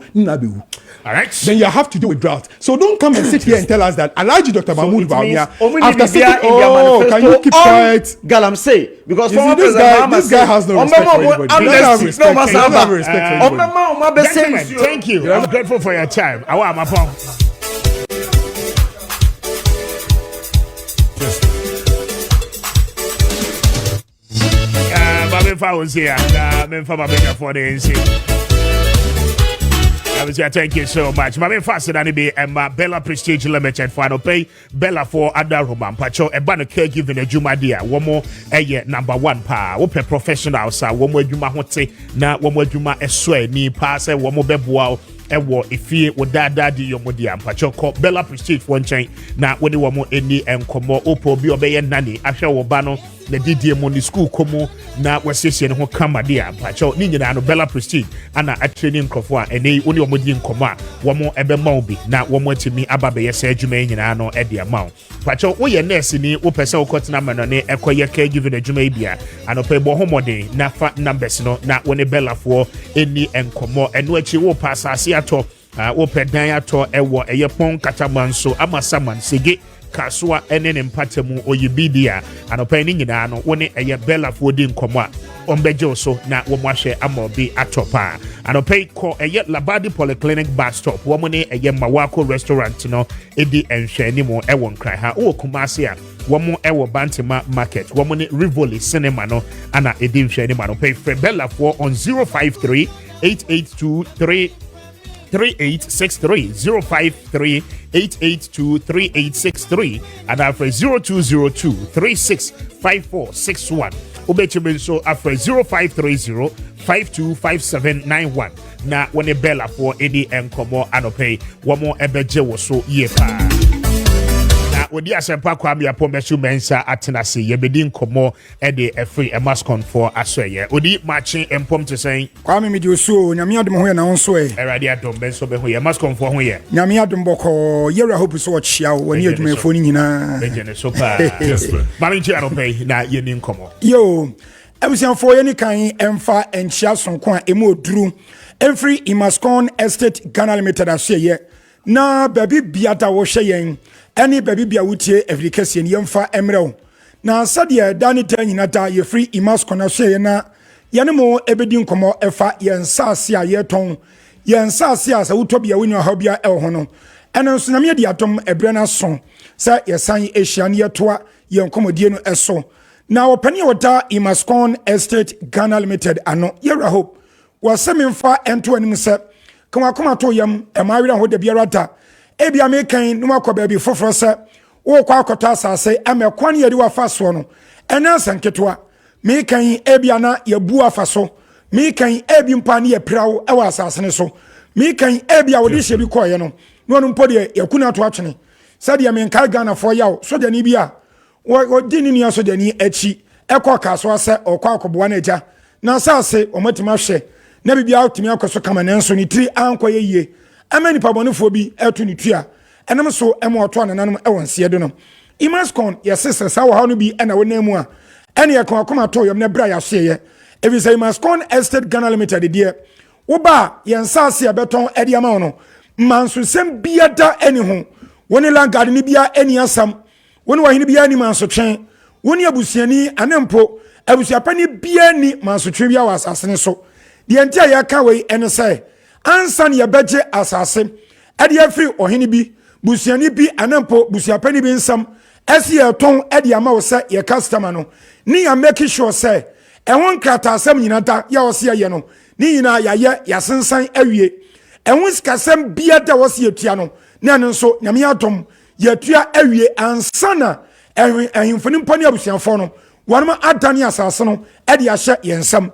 All right. Then you have to do with drought. So don't come and sit here and tell us that Alaji Dr. Mahmoud Bawumia after sitting, can you keep quiet? Galamsey, because this guy has no respect for anybody. Thank you. I'm grateful for your time. I want my phone. If I was here, I'm for my bigger for the NC. Thank you so much. My faster than be Bella Prestige Limited final pay Bella for other Roman Pacho a banner caregiving a Jumadia. One more number 1 pa. Open professionals are one more Juma Hote na one more Juma Eswe ni pass one more Bebuao. Ewo ifie wodada di yomodi ampacho ko Bella Prestige one chain na woni wo mo eni enkomo opo bi obeye nani ahwe wo ba no na didie mo ni school komo na wasiesie ne ho kama dia ampacho ni nyina no Bella Prestige ana a training crofo a eni woni wo di nkomo a wo mo ebe ma obi na wo mo atimi aba be yesa adwuma nyina no e dia ma pacho wo ye nurse ni wo pese wo kotena mano ne ekoye ka give na adwuma bia anope bo homode na fa numbers no na woni Bella fo eni enkomo eno achi wo pasase ato opedan ato ewo eyepon katamanso amasaman sege kaswa ene ne mpatemu oyibidia anopa ni nyina no woni eye Bella fo di nkomo a ombeje so na wo mo ahwe amobi atopa anopa ko eye Labadi Polyclinic bus stop wo mo ne eye Mawako restaurant no edi enhwe ni mo ewo nkran ha wo Kumasi a wo mo ewo Bantima market wo mo ne Rivoli cinema no ana edi nhwe ni ma no pay Bella fo on 053 882 3863 053 882 3863 and after 0202 365461 Ubechebe so after 0530 525791 na when a Bella for any enkomo anope wamo ebeje wo so ye pa na na odi asempa Kwame Appiah Mesu mensa atena se yebedi nkomo e de free e mascon for asoye odi Maakye empom to say Kwame me di osuo nyame adom ho ye na wonso e erade adom benso be ho ye mascon for ho ye nyame adom boko yera hope so chia wo ani adwumafo ni nyina bejene so pa mami nchi anope na ye ni nkomo yo abusianfo ye ni kan emfa enchia sonko a emu oduru Every Imascon Estate Ghana Limited asoye na baby biata wo hwe yen ene baby bia wutie everikese ne yemfa emrew na sade dani tanyina ta ye free Imascon asoye na yene mo ebedi nkomo efa yensase a yeton yensase a sa wutobia woni ha bia ho no ene nso na me di atom ebre na so sa yesan ehia ne yetoa yenkomodie no eso na opani wota Imascon Estate Ghana Limited ano yera hope wasememfa ento anim se kama to yam emawira ho de biarata ebia mekan no makoba bi foforo se wo kwa akota asase amekwan ye de wafa so no ena sanketwa mekan ebia na yebu afaso mekan ebi mpa ne ye prawo e wa asase ne so mekan ebia wo de hye bi koye no no mpo de yakuna to atwene sade menka Ghana for yawo so de ni bia wo dini ni so de ni achi ekọ kaso ase okwa akoboa na eja na asase omatima hwe na bibia otimi akoso kama nenso ni tiri ankoye yie amani pabonefo bi etu ni tua enam so emo oto ananam ewonse do no Imascon yesese sa wo ha no bi na wonamu a ene ye kan akoma to yom na bra ya hye evi say Imascon Estate Ghana Limited de wo ba yensase abeton ede ama no manso sem biada eni ho woni langard ni bia eni asam woni wahini bia ni manso twen woni abusiani anempo abusiapani bia ni manso twen bia wasase ne so the entire yaka we ene say ansan ye beje asase ade afri ohene bi busiani bi anampo busiapani bi nsam ese ye ton ade ama wo say ye customer no ni ya make sure say e won krata asem nyina da ya wo se ye no ni nyina ya ye ya sensan awie e won skasem bia da wo se ye tua no na no so nyame atom ye tua awie ansana ehimfoni mpani abusiafo no wonma adani asase no ade ya hye ye nsam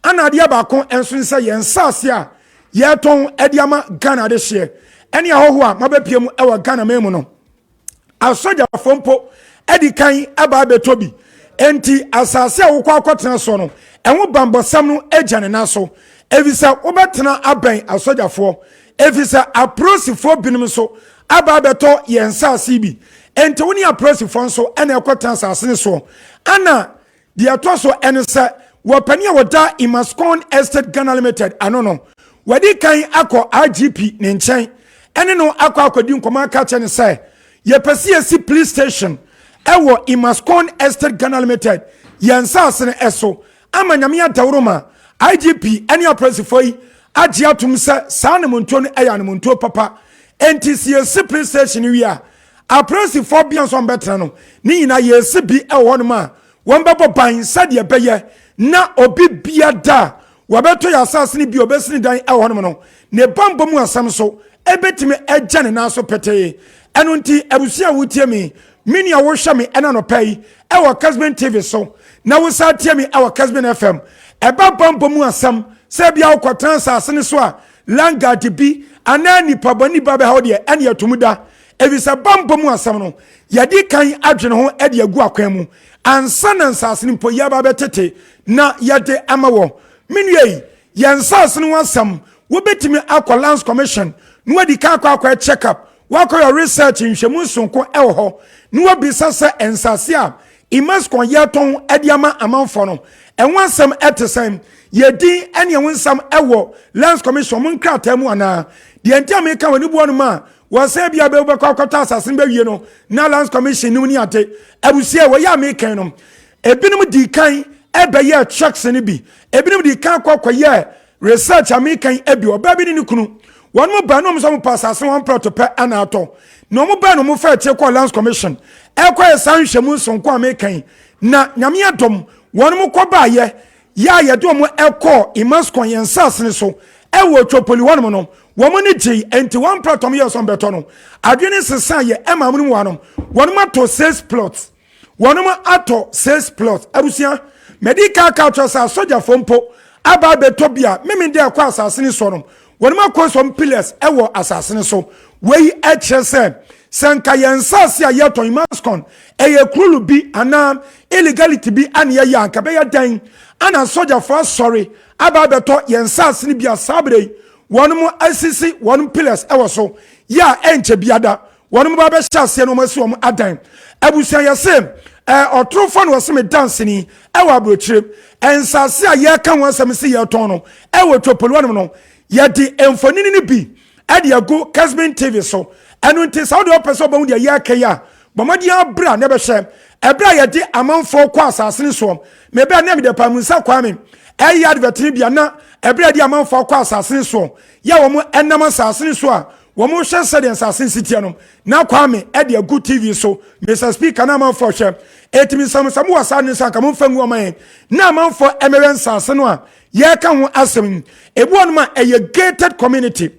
ana dia ba kon enso nsa yensase a yeton ediama Ghana de hye ene ahoho a mabapiem ewa Ghana memu no asoja fompo edi kan aba betobi enti asase a wokwa akotena so no enwo bambosam no agane naso evisa wobetena aban asojafo evisa aprosifo binim so aba beto yensase bi enti woni aprosifo nso ene ekotena asase so ana dia to so ense wapania wada Imascon Estate Ghana Limited anono wadi kan akọ IGP ne nchen ene no akọ akodi nkoma ka che ne say ye pese si police station ewo Imascon Estate Ghana Limited yensase ne eso amanyame adawroma IGP ene opresifo yi agi atum se sa ne monto no eya ne monto papa NTC si police station wi a opresifo bia so mbetra no ni nyina ye si bi ewo no ma won bebo ban sade beye na obi biada wabeto ya asase ni bi obesini dan ehonum no ne bambom asam so ebetimi ejane na so peteye eno nti abusia wutie mi mini a wo hwa mi ena no pai ewo Kessben TV so na wo sa tie mi ewo Kessben FM eba bambom asam se bia wo kwatan asase ni so a langard bi anani pabani babe ha de ene yatumuda evisa bambom asam no yadi kan adwene ho ede agu akwan mu ansana nsase ni po yaba betete na yade amawo minwe yansase ni wasam wobetimi akwa Lands Commission no wadi ka akwa check up wakọ your research nhwemu sonko ewo ho no wabisa se ensase a Imascon yeton ediama amanfo no enwansam etesem yedi ene enwansam ewo Lands Commission mun krata mu ana de entiam eka wani buo no ma wase bia be bekọ akọta asase be wie no na Lands Commission ni ni ate abusia wo ya mekan no ebinim di kan ebe ye checks ni bi ebinim di kan kwakwa ye research amekan ebi oba bi ni kunu won mo ba no mo so mo pasase won protocol ana ato no mo ba no mo fa che kwa Lands Commission e kwa esan hwemu sonko amekan na nyame adom won mo kwa ba ye ya ye do mo ekọ Imascon yensase ni so e wo twopoli won mo no wo mo ni gi enti one protocol ye so beto no adwene sesa ye e ma mo no won mo to 6 plots won mo ato 6 plots abusia medical culture sa soja fompo aba betobia meme de akwa asase ni so no wonima ko some pillars ewo asase ni so we eche se sanka yensase a yeton maskon eye krulu bi ana illegality bi an ye yanka be yadan ana soja for sorry aba beto yensase ni bia sabre wonum asisi wonum pillars ewo so ya enche biada wonum ba be hyase no masi wom adan abusan yasem otrofo no wose me dance ni ewo abrochire ensase a ye ka won asem se yeton no ewo topolo wonum no ye di emfonini ni bi ade ago Kessben TV so enu nti saudi opeso ba hu de ya kaya bomadi abra ne be hye ebra ye di amanfo kwa asase so me be na me de pamunsa Kwame advertini bia na ebra di amanfo kwa asase so ya wo mo enam asase so a wo mo hye sede asase city no na Kwame de ago TV so Mr Speaker na amanfo hye etimi samsam wasa ne sanka mo fangu oman na amanfo emeren asase no a ye ka ho asem ebu onuma eye gated community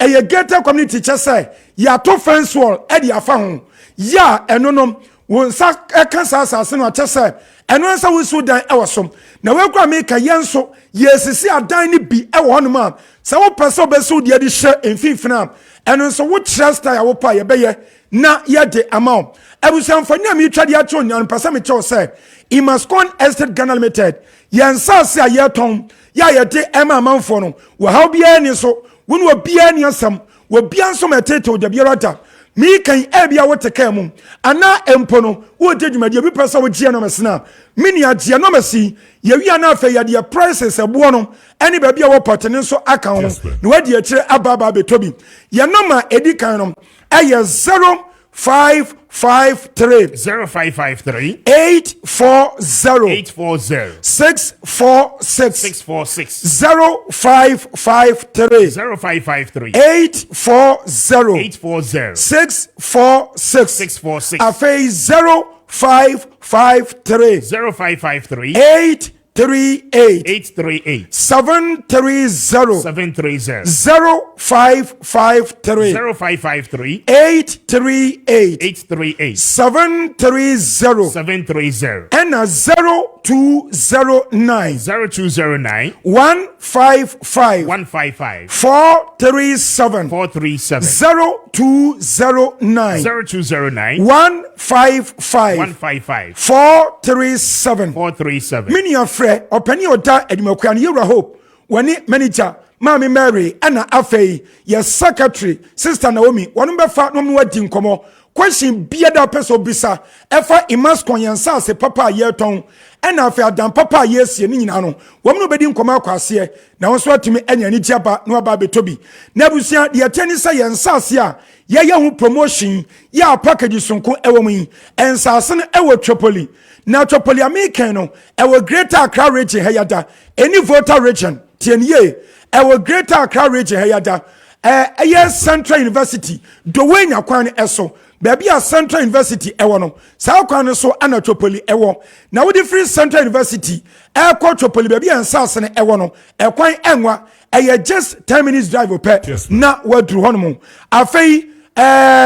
a gated community chese ya to fence wall edi afa ho ya enonom won sa kansa asase no chese eno nsa wusu dan ewosom na we kwa me ka yenso yesisi adan ni bi ewo honoma sa wo pese obesu de edi hye emfinfina eno nso wo trust ya wo pa ye beye na ye de amount ebusanfani am yitwa de acho nyan pese me cho se Imascon Estate Ghana Limited yensa se ayeton ya ye de amanfo no wo ha bia ni so when we be any asam, we be answer my tato, the Birata. Me can ebia what a camum, and now empono, who did you, my dear person with Gianomas now. Minia Gianomasi, ye are not fair, your prices a bonum, any baby our pertinenso account, no dear chair ababa betobi. Yanoma edicanum, a 0553 0553 840 646 0553 840 646 afei 0553 838 730 0553 838 730 and 0209 155 437 0209 155 437 mini afre opani oda edimokwa ne yura hope wani manager Mami Mary ana afei ye secretary sister Naomi wonu be fa no wadi nkomo question biada person bisa efa Imascon yensa se papa yeton ena afei adam papa yesie ni nyina no wonu be di nkomo akwase na won so atimi anya ni tiaba no aba betobi na busia de atani sa yensa se a ye hu promotion ya package sonko ewo mu ensase no ewo Tripoli na Tripoli American no ewo Greater Accra region hayada any voter region tienye ewo Greater Accra region hayada Central University dowenya kwan eso baby a Central University ewo no sa kwan so ana Tripoli ewo na wo free Central University Tripoli baby ensase no ewo no ekwan enwa just 10 minutes drive pe na wadru hono afei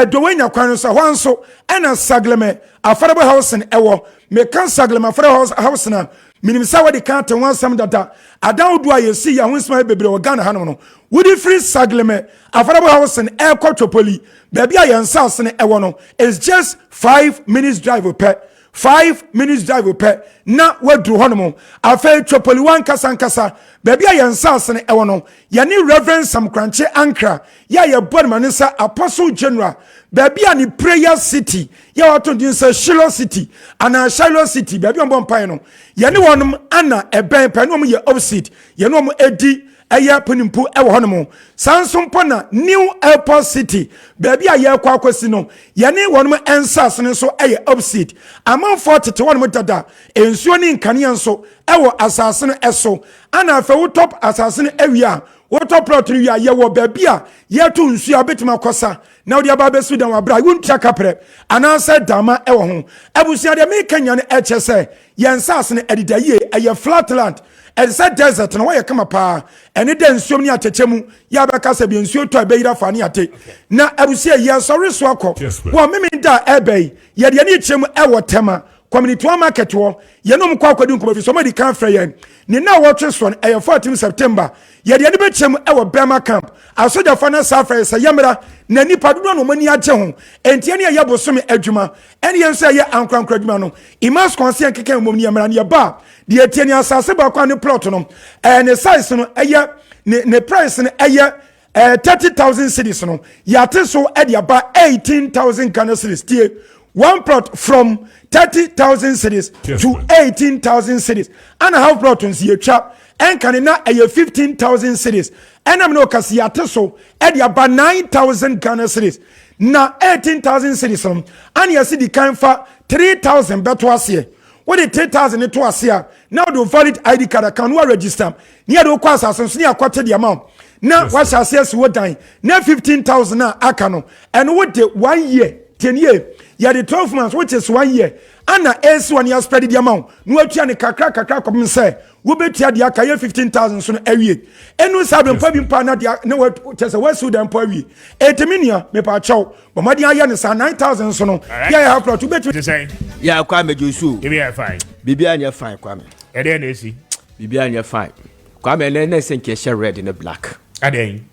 dowenya kwan so hwanso ana Sagleme affordable housing ewo me kan Sagleme affordable house na minim sa wadi kan te wansam dada adan do ayesi ya honsma bebre wo Ghana hanom no wodi free Sagleme affordable housing Tripoli baby a yensase no ewo no is just 5 minutes drive per 5 minutes drive per na wadru honom afei Tripoli wan kasa baby a yensase no ewo no yani Reverend Sam Kranche Ankra ya ye bodmanisa Apostle General baby a ni prayer city ya wato din say Shiloh city ana Shiloh city baby on bompan no yani wonum ana eben pa no ye opposite yani wonum edi aya punimpu ewo honom sansompo na New Airport City baby a ye kwa akwasi no yani wonum ensase no so eye opposite amanfo tete wonum dada ensuo ni nkane nso ewo asase no eso ana afa wo top asase no awia wo top plot no wia ye wo baby a ye to nsuo abetima kosa na wo dia ba besu dan wabra wuntia kapre ana se dama ewo ho abusia de me kanya no echese yensase no edidaye eye flatland edisa desert no wo kama pa ene de nsuo ni atechemu ya ba kasa bi nsuo to abeyira fa ni ate na abusia ye sorry so akọ wo meme da ebey ye de ni chemu ewo tema community market wo ye no mkwa kwadi nkomo fi somebody kan fra yen ni na watch so 14 September ye de be chem e wo Bema camp asoja fa na safra se yemra na nipa do no mani agye ho entie ne ye bosome adwuma ene ye nso ye ankrankra adwuma no imas konse keke mom ne yemra ne ba de etie ne asase ba kwa ne plot no ne size no eye ne price no eye 30,000 cities no yate so e de ba 18,000 Ghana cedis tie one plot from 30,000 cities to 18,000 cities and a half plot on see chap and can na 15,000 cities and I'm no kasi yate so e de ba 9,000 Ghana cedis na 18,000 cities and you see the kind for 3,000 beto ase what the 3,000 to ase now do valid ID card can we register near the kwasa so near kwate the amount na what shall say what dying na 15,000 na akano and what the 1 year 10 year ya the 12 months which is 1 year and na S1 ya spread the amount no atua ne kakra come say wo betia dia ka 15,000 so no awie enu sabe mpa bi mpa na dia na chese wasu dem mpa awie etiminia me pa chaw bo madi aya ne sa 9,000 so no ya have plot betia say ya Kwame Josu be fine bibia anya fine Kwame e dey na si bibia anya fine Kwame na senke share red in the black aden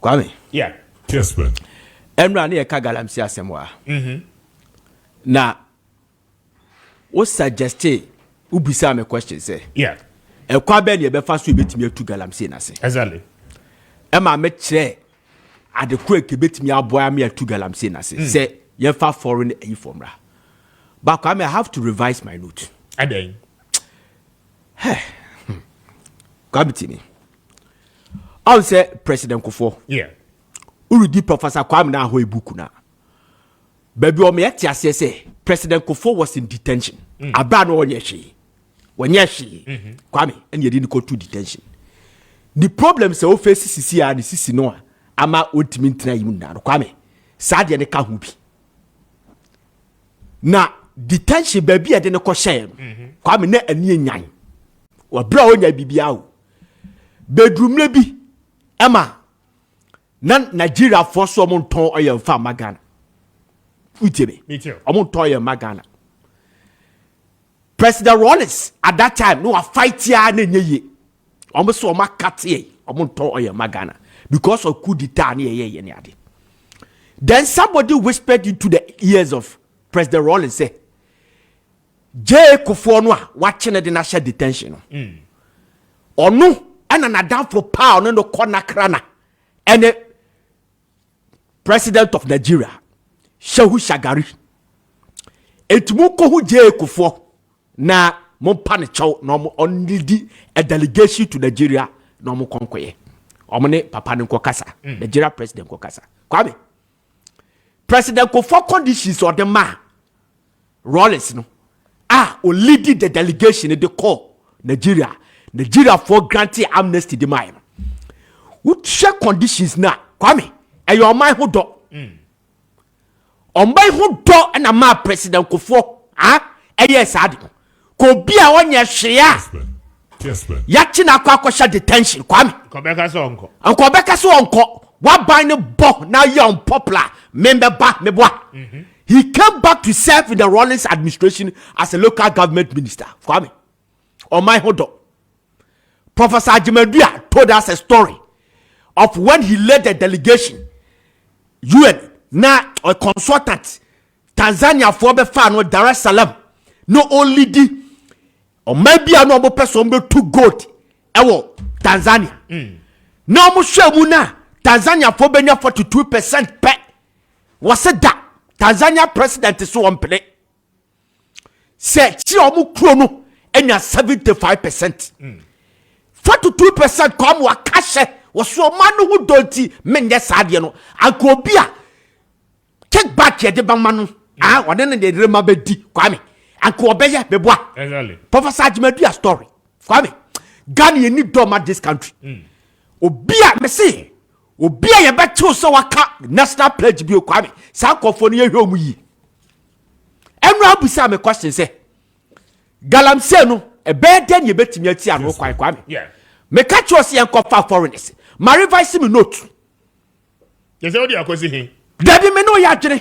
Kwame yeah Kessben Emra ne ka galamsi asemwa na o suggest ubisa me question say yeah ekwa be ne be fa so betimi atu galamsi na se exactly ema me kire adekura ke betimi aboa me atu galamsi na se say ye fa foreign informra but I have to revise my note aden Kwabitini I say President Kufo yeah Uridi Professor Kwame na ho ebuku na baby o me ati say President Kufo was in detention abra no onye hwe Kwame and yedi ko to detention the problem say o face sisi a the sisi no ama otimi ntina yim na Kwame sa de ne ka ho bi na detention baby e de ne ko hye Kwame na ani enyan wa bra onya bibia o bedroom na bi ema na Nigeria for so mon ton oye fa magana utebe omon ton oye magana President Rollins at that time no a fight ya na nyeye omo so ma kate omon ton oye magana because of coup d'etat na ye ne ade then somebody whispered into the ears of President Rollins say J Kufo no a watching the national detention onu ana na down for power no corner krana and President of Nigeria Shehu Shagari etumuko hu J Kufo na mo pane chow no only a delegation to Nigeria no mo konkoye omne papa nko kasa Nigeria president ko kasa Kwame President Kufo conditions or the man Rollins no o leading the delegation in the call Nigeria for granting amnesty the mine. What share conditions now? Kwame, and your mind who do? On my who do and a ma President Kufo, yes, I do. Ko be a 1 year share. Yachina kwakosha detention, Kwame. Kobeka so onko. And Kobeka so onko. What by the bo now you're unpopular member back me boy. He came back to serve in the Rollins administration as a local government minister. Kwame, on my who do? Professor Ajimadua told us a story of when he led the delegation UN na a consultant Tanzania for be fan no Dar es Salaam no only di or maybe an obo person be too good ewo Tanzania no mo hwemu na Tanzania for be 42% pe was that Tanzania president so on play say chi omo kro no enya 75% 42% come wa kashe was so man who don't menye sadie no akobia check back ye de bamanu one de rema be di Kwame akobeye be boa exactly Professor Ajimadua story Kwame Ghana ye need doma this country obia me say obia ye beto so waka national pledge bi Kwame sa kofo no ye hwemu yi enra busa me question say galamse no e beden ye betimi ati anu Kwame yeah me catch us yan kofa foreigners ma revise me note you say odi akosi hin Dabi me no ya dwene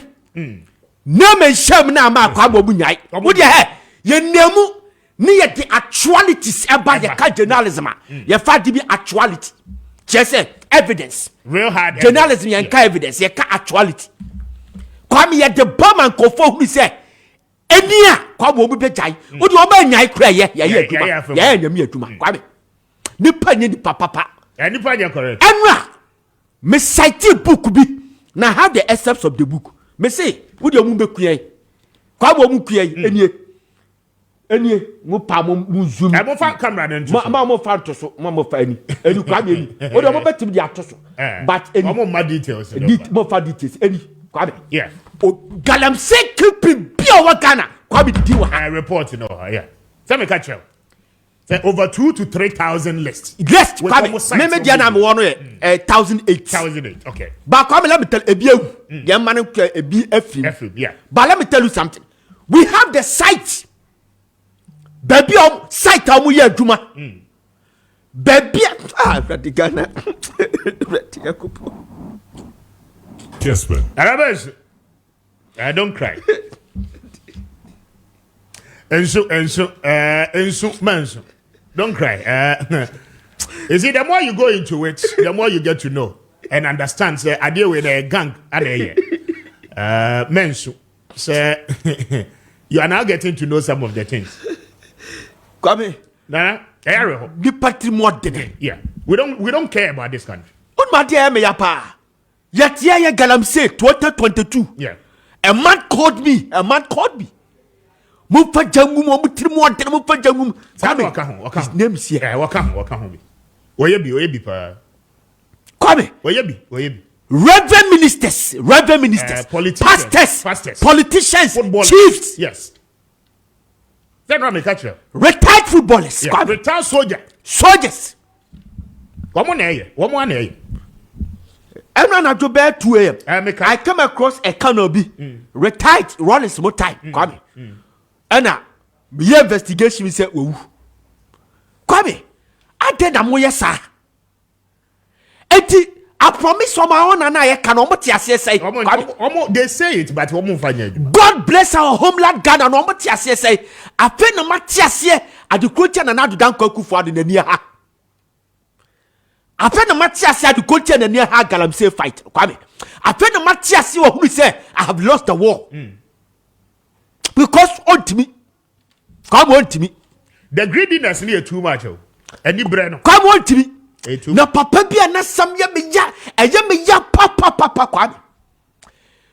name and shame na ma Kwame Obunyai wo de ye nemu ni ye the actualities about the journalism ye fa di bi actuality just evidence real hard journalism ye ka evidence ye ka actuality Kwame ye the bomb and kofo who say enia Kwame Obu be jai wo de oba nyai kra ye aduma ye nyame aduma Kwame nipa ni papa nipa nya correct enra me cite book bi na have the excerpts of the book me say wo de omu be kuye Kwame omu kuye enie mo pa mo zoom mo fa camera na ntu mo fa to so mo fa ani Kwame ani wo de mo betim dia to so but any mo ma details mo fa details any Kwame yeah o galamsey keeping bi o Ghana Kwame di wa I report no yeah say me catch you say over 2,000 to 3,000 lists Kwame me dia na me wono 1,008 okay but Kwame let me tell ebi ewu dem man ebi afim yeah but let me tell you something we have the site baby site amu ye adwuma baby Ghana Kessben. Arabes, don't cry. Enso, don't cry. You see, the more you go into it, the more you get to know and understand. Say, I deal with a gang, Mensu. Say, you are now getting to know some of the things. Kwame, the patrimoine. Yeah, we don't care about this country. On my dear me yapa. Yet yeah galamsey 2022. Yeah. A man called me. Mufa jangum mo mutrimu ante mufa jangum. Kwame, his name is here. Waka home. Where you be pa. Kwame. Where you be. Reverend ministers, pastors, politicians, chiefs. Yes. Then what me catch you? Retired footballers. Yeah. Retired soldiers. One more here. Everyone at 2 a.m. I come across a canoe retired running small time. Kwame. And now, my investigation is said, Kwame, I did a moya sa. I promise on my own and I can almost say, they say it, but God bless our homeland Ghana and almost say, I feel no Matthias here at the Christian and not done Koku for the near her. I feel no Matthias at the Christian and near her galamsey fight. Kwame. I feel no Matthias who say, I have lost the war. Because on to me, come on to me. The greediness near too much. Any brand. Come on to me. Na papa bia na sam ya me ya papa Kwame.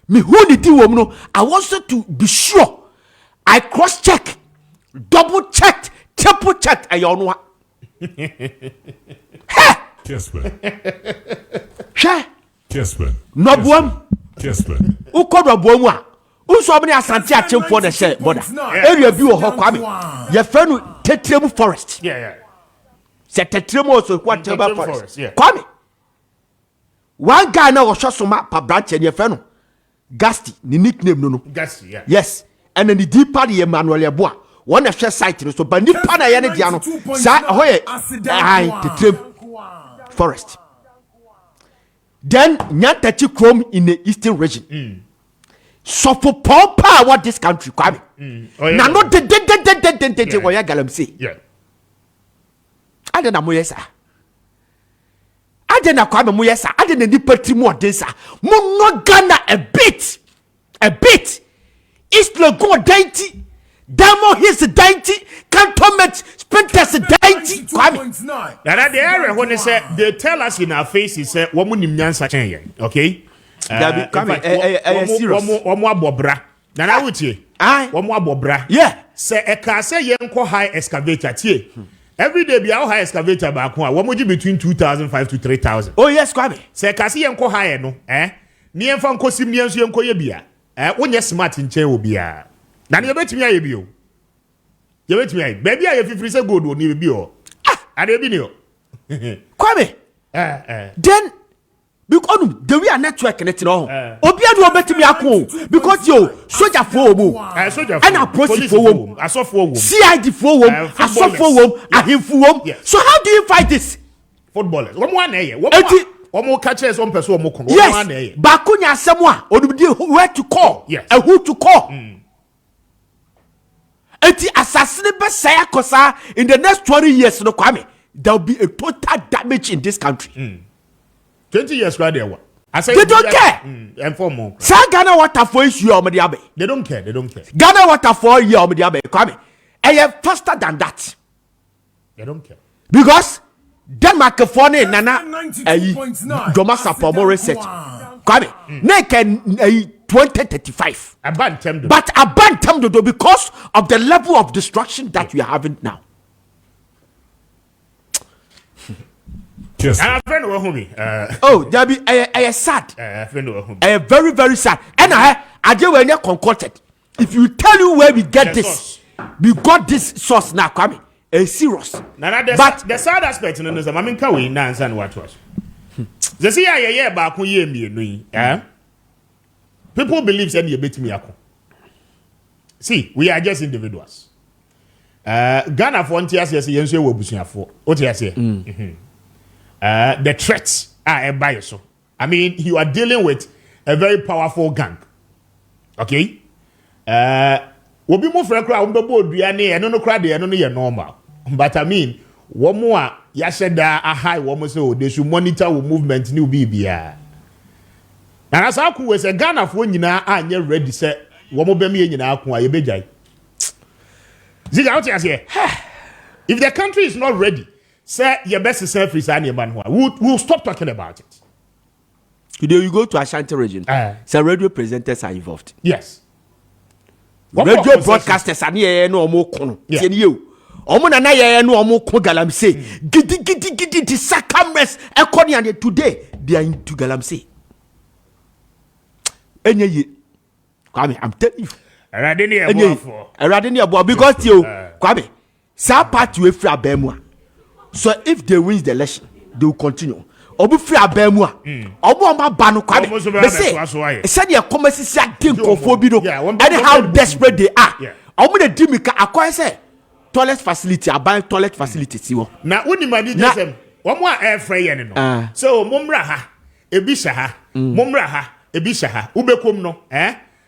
Me who the deal no, I want to be sure I cross check, double checked, triple checked ayonwa. Kessben. Kessben. No boam. Kessben. Who called a boam? Who saw me asante achim for the share border. Area bi wo ho Kwame. Your friend Tetremu Forest. Yeah. Set Tetremu also what Forest. Yeah. Kwame. One guy now was shot some per branch and your friend. Gasti, the nickname no. Gasti, yeah. Yes. And then the deep party Emmanuel Yeboah. One of share site so but the pana yana diano. Sa ahoye. Tetremu Forest. Then Nyantachi Chrome in the eastern region. So for power what this country Kwame. Now not the where galamsey. Yeah. I don't know moyesa. I don't know Kwame moyesa. I don't know the patrimoine densa. Mo no Ghana a bit. East Legon dainty. Damo his dainty. Cantonment sprinters dainty. Kwame. Now that the area when they tell us in our faces say woman in Nyansa chen. Okay. One more bobra. Nana wuti. One more bobra. Yeah. Say a car say yenko high excavator tie. Every day be our high excavator back one. One would between 2,500 to 3,000. Oh yes, Kwame. Say kasi yenko high no. Ni enfa nko sim ni enso yenko yebia. Wonye smart nche obia. Na ni yebetimi ayebio. Yebetimi ay. Baby ay fifiri say gold oni bebi o. Adebi ni o. Kwame. Then because the way our network connected on. Obia do betimi akon because yo soldier for omo. Soldier and a police for wom. Aso for wom. CID for wom. Aso for wom. Ahim for wom. So how do you fight this? Footballers. One Omo catches some person omo kon. Yes. Bakunya semwa onubdi where to call. Yes. And who to call. Eti assassin be say akosa in the next 20 years no Kwame. There will be a total damage in this country. 20 years right there. I say they don't care. And for more. Say Ghana water for issue omediabe. They don't care. They don't care. Ghana water for year omediabe Kwame. And faster than that. They don't care. Because Denmark for nana Joma Sapomo research. Kwame. Neken 2035. But abantem do because of the level of destruction that we are having now. Yes. And friend there be a sad. A very, very sad. And I just when you concocted. If you tell you where we get this, we got this source now, Kwame. A serious. But the sad aspect in the Maminka we nance and what was. The CIA back me. People believe that you beat me. See, we are just individuals. Ghana frontiers yes, yes, you will be for. What you say? The threats are a bias. I mean, you are dealing with a very powerful gang. Okay? We'll be more for a crowd, but I don't know crowd, I don't know normal. But I mean, one more, Yashada, a high woman, so they should monitor movement, new BBR. And as I was a Ghana for you now, I'm ready, sir. One more baby in our Kwa, you be jay. If the country is not ready, say your best self is any man who we'll stop talking about it. Today you go to Ashanti region. So radio presenters are involved. Yes. Radio broadcasters are near no more kono. You. Omuna na ye no omo ko galamsey. Gidi the cameras according today they are into galamsey. Enye Kwame, I'm telling you. Eradeni abo because you Kwame, sa part we free abemwa. So if they win the election, they will continue. Obu free abemwa. Obu ma ba no Kwame. They say said your commerce is dinkofo bi no. And how desperate they are. Obu de dimika akwai say toilet facility, buy toilet facility siwo. Na woni mani jesem. Wo mo air fryer no. So momra ha, ebisha ha. Momra ha, ebisha ha. Ubekom no,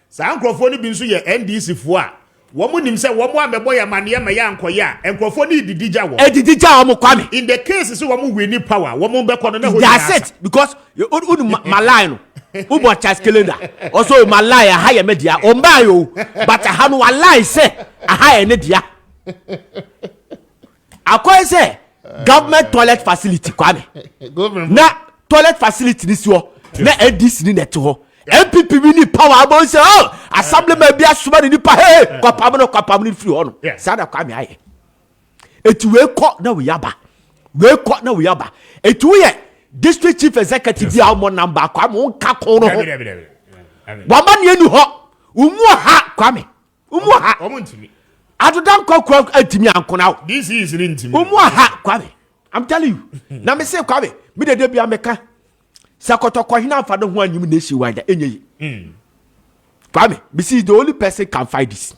Sa ankrofo ni bi nso ye NDC fo a. Wo mo nim se wo mo amebo ya mane ma ya ankoye a. Enkrofo ni didija wo. Didija wo mo Kwame. In the case so wo mo win power, wo mo be kono na ho. That's it because malai no. Ubo Charles Calendar. Also malai a higher media. O mba yo. But ha no malai say a higher media. Akwai say government toilet facility Kwame. Na toilet facility this wo. Na NDC ni net ho. MPP we need power about say assembly may be asuma ni pa hey kwapam ni free ono. Sada Kwame aye. Eti we ko na we yaba. Eti we district chief executive bi amo number Kwame won ka kon no ho. Wama ni enu ho. Umu ha Kwame. Umu ha. Omuntimi. Adodan kokro atimi ankona. This is intimi. Umu ha Kwame. I'm telling you. Na me say Kwame, me de bia meka. Sakoto kwahina fa no ho anyim na esi wida enye yi. Kwame, this is the only person can fight this.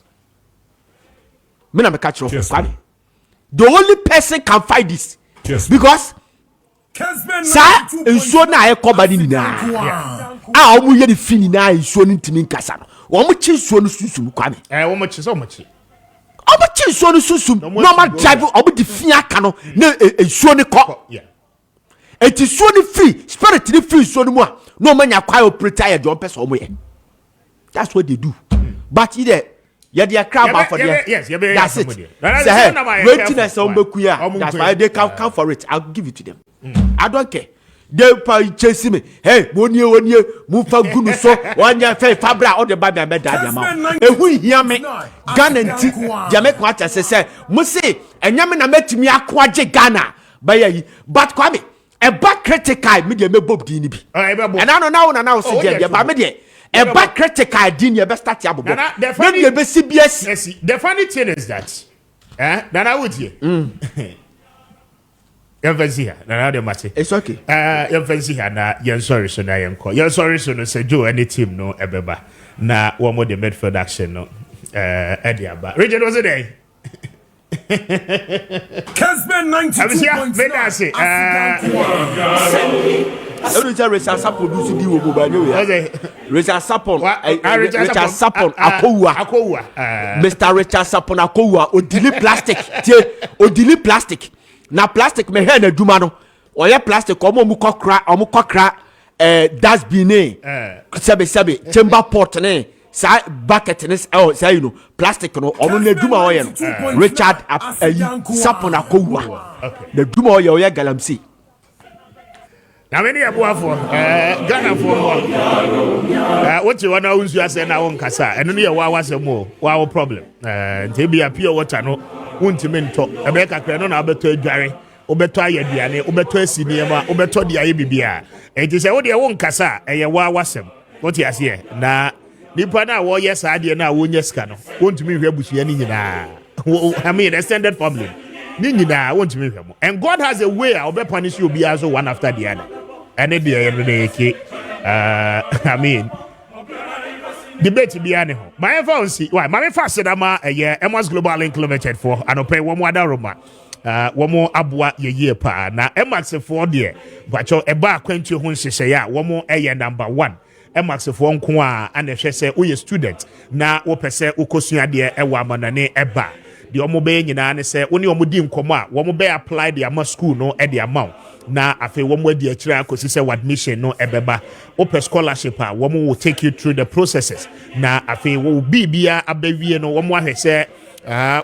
Me na me catch Kwame. The only person can fight this. Because Kessben sa enso na e ko bani ni na. Omu ye ni fini na enso ni ntimi nkasa no. Omu chi enso no susum Kwame. Omu chi so much. Omu chi enso no susum. Normal drive omu di fia ka no na enso ni ko. It is so free, spirit ni free so no more. No man ya kwai operator ya don person omo ye. That's what they do. But either ya dey crowd for there. Yes, that's it. Say waiting as ombeku ya. That's why they come for it. I'll give it to them. I don't care. They pa chase me. Hey, wonye mu fa gunu so wanya fe fabra all the baby am dad am. Ehu hia me. Ghana nti Jamaica what say mu say enyame na metimi akwaje Ghana. But Kwame a back critical media me bob dini bi. And I don't now see there but media a back critical din you best start abo. The funny thing is that that I would hear. It's okay. Na yen sorry so na yen call. Yen sorry so no say Joe any team no ebeba. Na one more the midfield action no Ediaba. Region was it there? Kessben 92.9. Every time Richard Sapon do see you go by anyway. Richard Sapon, Richard Sapon Akowa. Mr. Richard Sapon Akowa odili plastic. Odili plastic. Na plastic me he na dwuma no. Oye plastic omo mu kokra dustbin sebe chamber pot ne sa bucket ne say you know plastic no omo na dwuma oye no. Richard Sapon Akowa. The dwuma oye galamsey. Now many for Ghana for what you want to use as na won kasa eno ne wa was more wow problem they be pure water no wontimento e be kakra no na abeto adware obeto ayaduane obeto asiniema obeto de aye bibia enti se wo de won kasa eye wa wasem what you say na nipa na wo yes ade na wo nyeska no wontimi hwe abusua ni nyina I mean extended problem ni nyina wontimi hwe mo and God has a way I will punish you be as one after the other. And it be I mean, debate be any home. My phone see why my first said a year Emma's Global Link Limited for and pay one more Roma. One more abwa ye pa na Emma's for dear, but your a bar quench hun say ya one more a number one. Emma's for kwa and if she say we student na wo pese ukosuya dear a woman and a bar. The omobe nyina ne say woni omudi nkoma wo be apply the ama school no e the amount na afi wo mo di akira akosi say admission no ebeba open scholarship a wo will take you through the processes na afi wo bibia abawie no wo mo ahwe say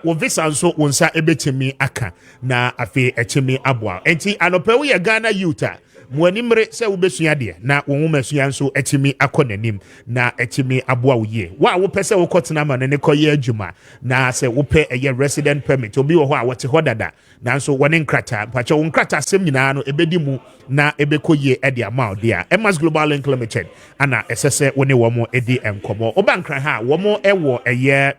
wo visa nso wonsa ebetimi aka na afi echimi aboa enti anope wo ye Ghana youth Mwanimre se ubesua de na wo masua nso etimi akonanim na etimi aboa wo ye wa wo pese wo kotena ma ne koye adwuma na se wo pe eye resident permit obi wo ho a wote ho dada na nso wone nkrata pacha wo nkrata sem nyina no ebedi mu na ebekoye e de ama de a Emma's Global Link Limited ana esese wone wo mo edi enkomo obankran ha wo mo ewo eye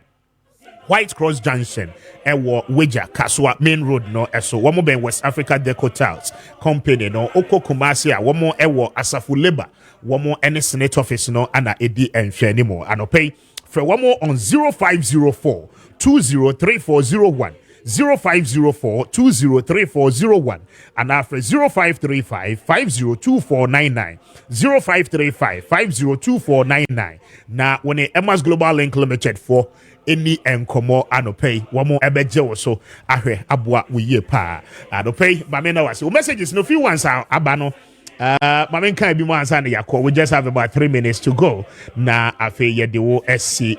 White Cross Junction, ewo Weja Kaswa Main Road no eso womo ben West Africa Deco Tiles Company no oko Kumasi a womo ewo Asafu Labor womo any Senate office no ana edi enhwe ni mo anopay for womo on 0504 203401 0504-203401 and after 0535-502499 0535-502499 na when Emma's Global Link Limited for any enkomo anopay wamo ebeje wo so ahwe aboa wiye pa anopay mamena wase messages no few ones abano Mamen can be more answer yako. We just have about 3 minutes to go. Na afe yedewo SC.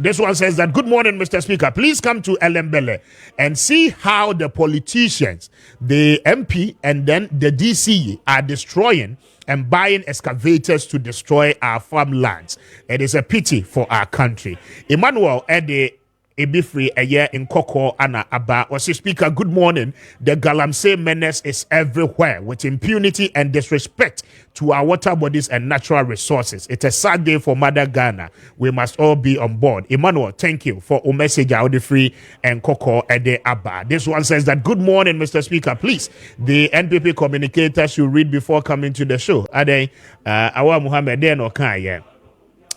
This one says that good morning, Mr. Speaker. Please come to Elembele and see how the politicians, the MP and then the DC are destroying and buying excavators to destroy our farmlands. It is a pity for our country. Emmanuel Ede Ebifri a year in Koko Anna Abba was Speaker. Good morning. The Galamsey menace is everywhere with impunity and disrespect to our water bodies and natural resources. It's a sad day for Mother Ghana. We must all be on board. Emmanuel, thank you for a message out the free and Koko Ede Abba. This one says that good morning, Mr. Speaker. Please, the NPP communicator should read before coming to the show. Ade Awa Muhammad no Kaya.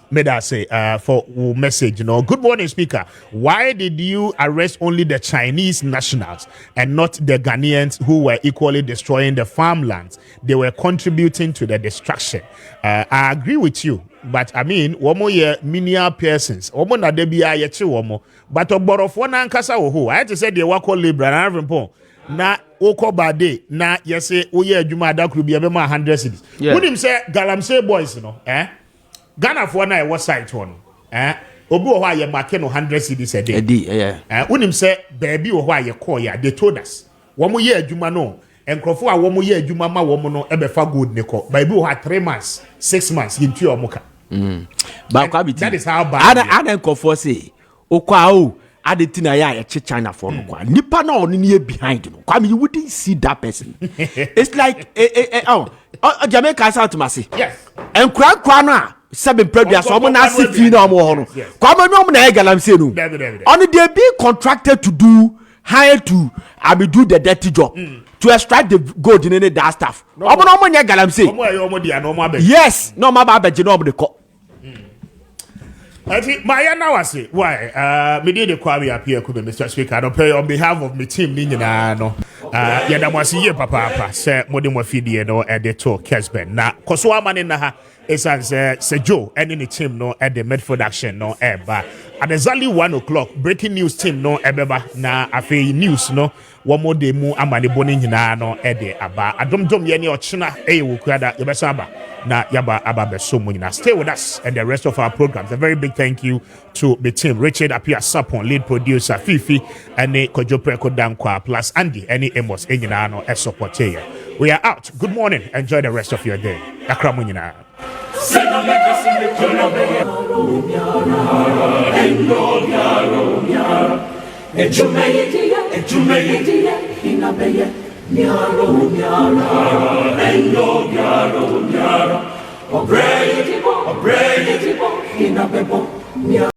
Made I say for message, good morning, Speaker. Why did you arrest only the Chinese nationals and not the Ghanaians who were equally destroying the farmlands? They were contributing to the destruction. I agree with you, but I mean, womo ye menial persons. Womo na debi ayechi womo, but oborofo na nkasa wo. I had to say they were called Libra and Avrimpo. Na oko bade na yese oye adwuma adakru bia be ma 100 cedis. Wouldn't say Galamsey boys, Ghana for na what site one obi wo ho aye make no 100 cedis a day unim say baby wo ho aye call ya they told us wo mo ye adwuma no enkrofo a wo mo ye adwuma ma wo mo no e be fa gold ne ko baby wo ha 3 months 6 months yintu o mo ka ba kwa biti that is how bad ana enkrofo say okwa o adetina ya ye China for no kwa nipa na oni ne behind no kwa you wouldn't see that person. It's like Jamaica South Masi yes and kwa na seven previous so na see fi na omo ho no kwa no na Galamsey no on they be contracted to do hire to do the dirty job to extract the gold in any that stuff omo no nya Galamsey yes no ma ba beje no omo de ko Maya now I say why me did the Kwame Appiah Kubi, Mr. Speaker. I don't pay on behalf of my team. No, Yada mwasi ye papa se mode mo fidie no to Kessben na koso amane na ha esan se Joe any the team no at the midfield action no eba at exactly 1 o'clock breaking news team no ebeba na afi news no womo de mu amane boni nyina no de aba adomdom ye ne ochina wokuada yebesa aba na yaba aba beso mu nyina. Stay with us and the rest of our programs. A very big thank you to the team, Richard Appiah Sapon, lead producer Fifi and Kojo Preko Dankwa plus Andy any Amos enyina no support here. We are out. Good morning. Enjoy the rest of your day. Akra mu nyina.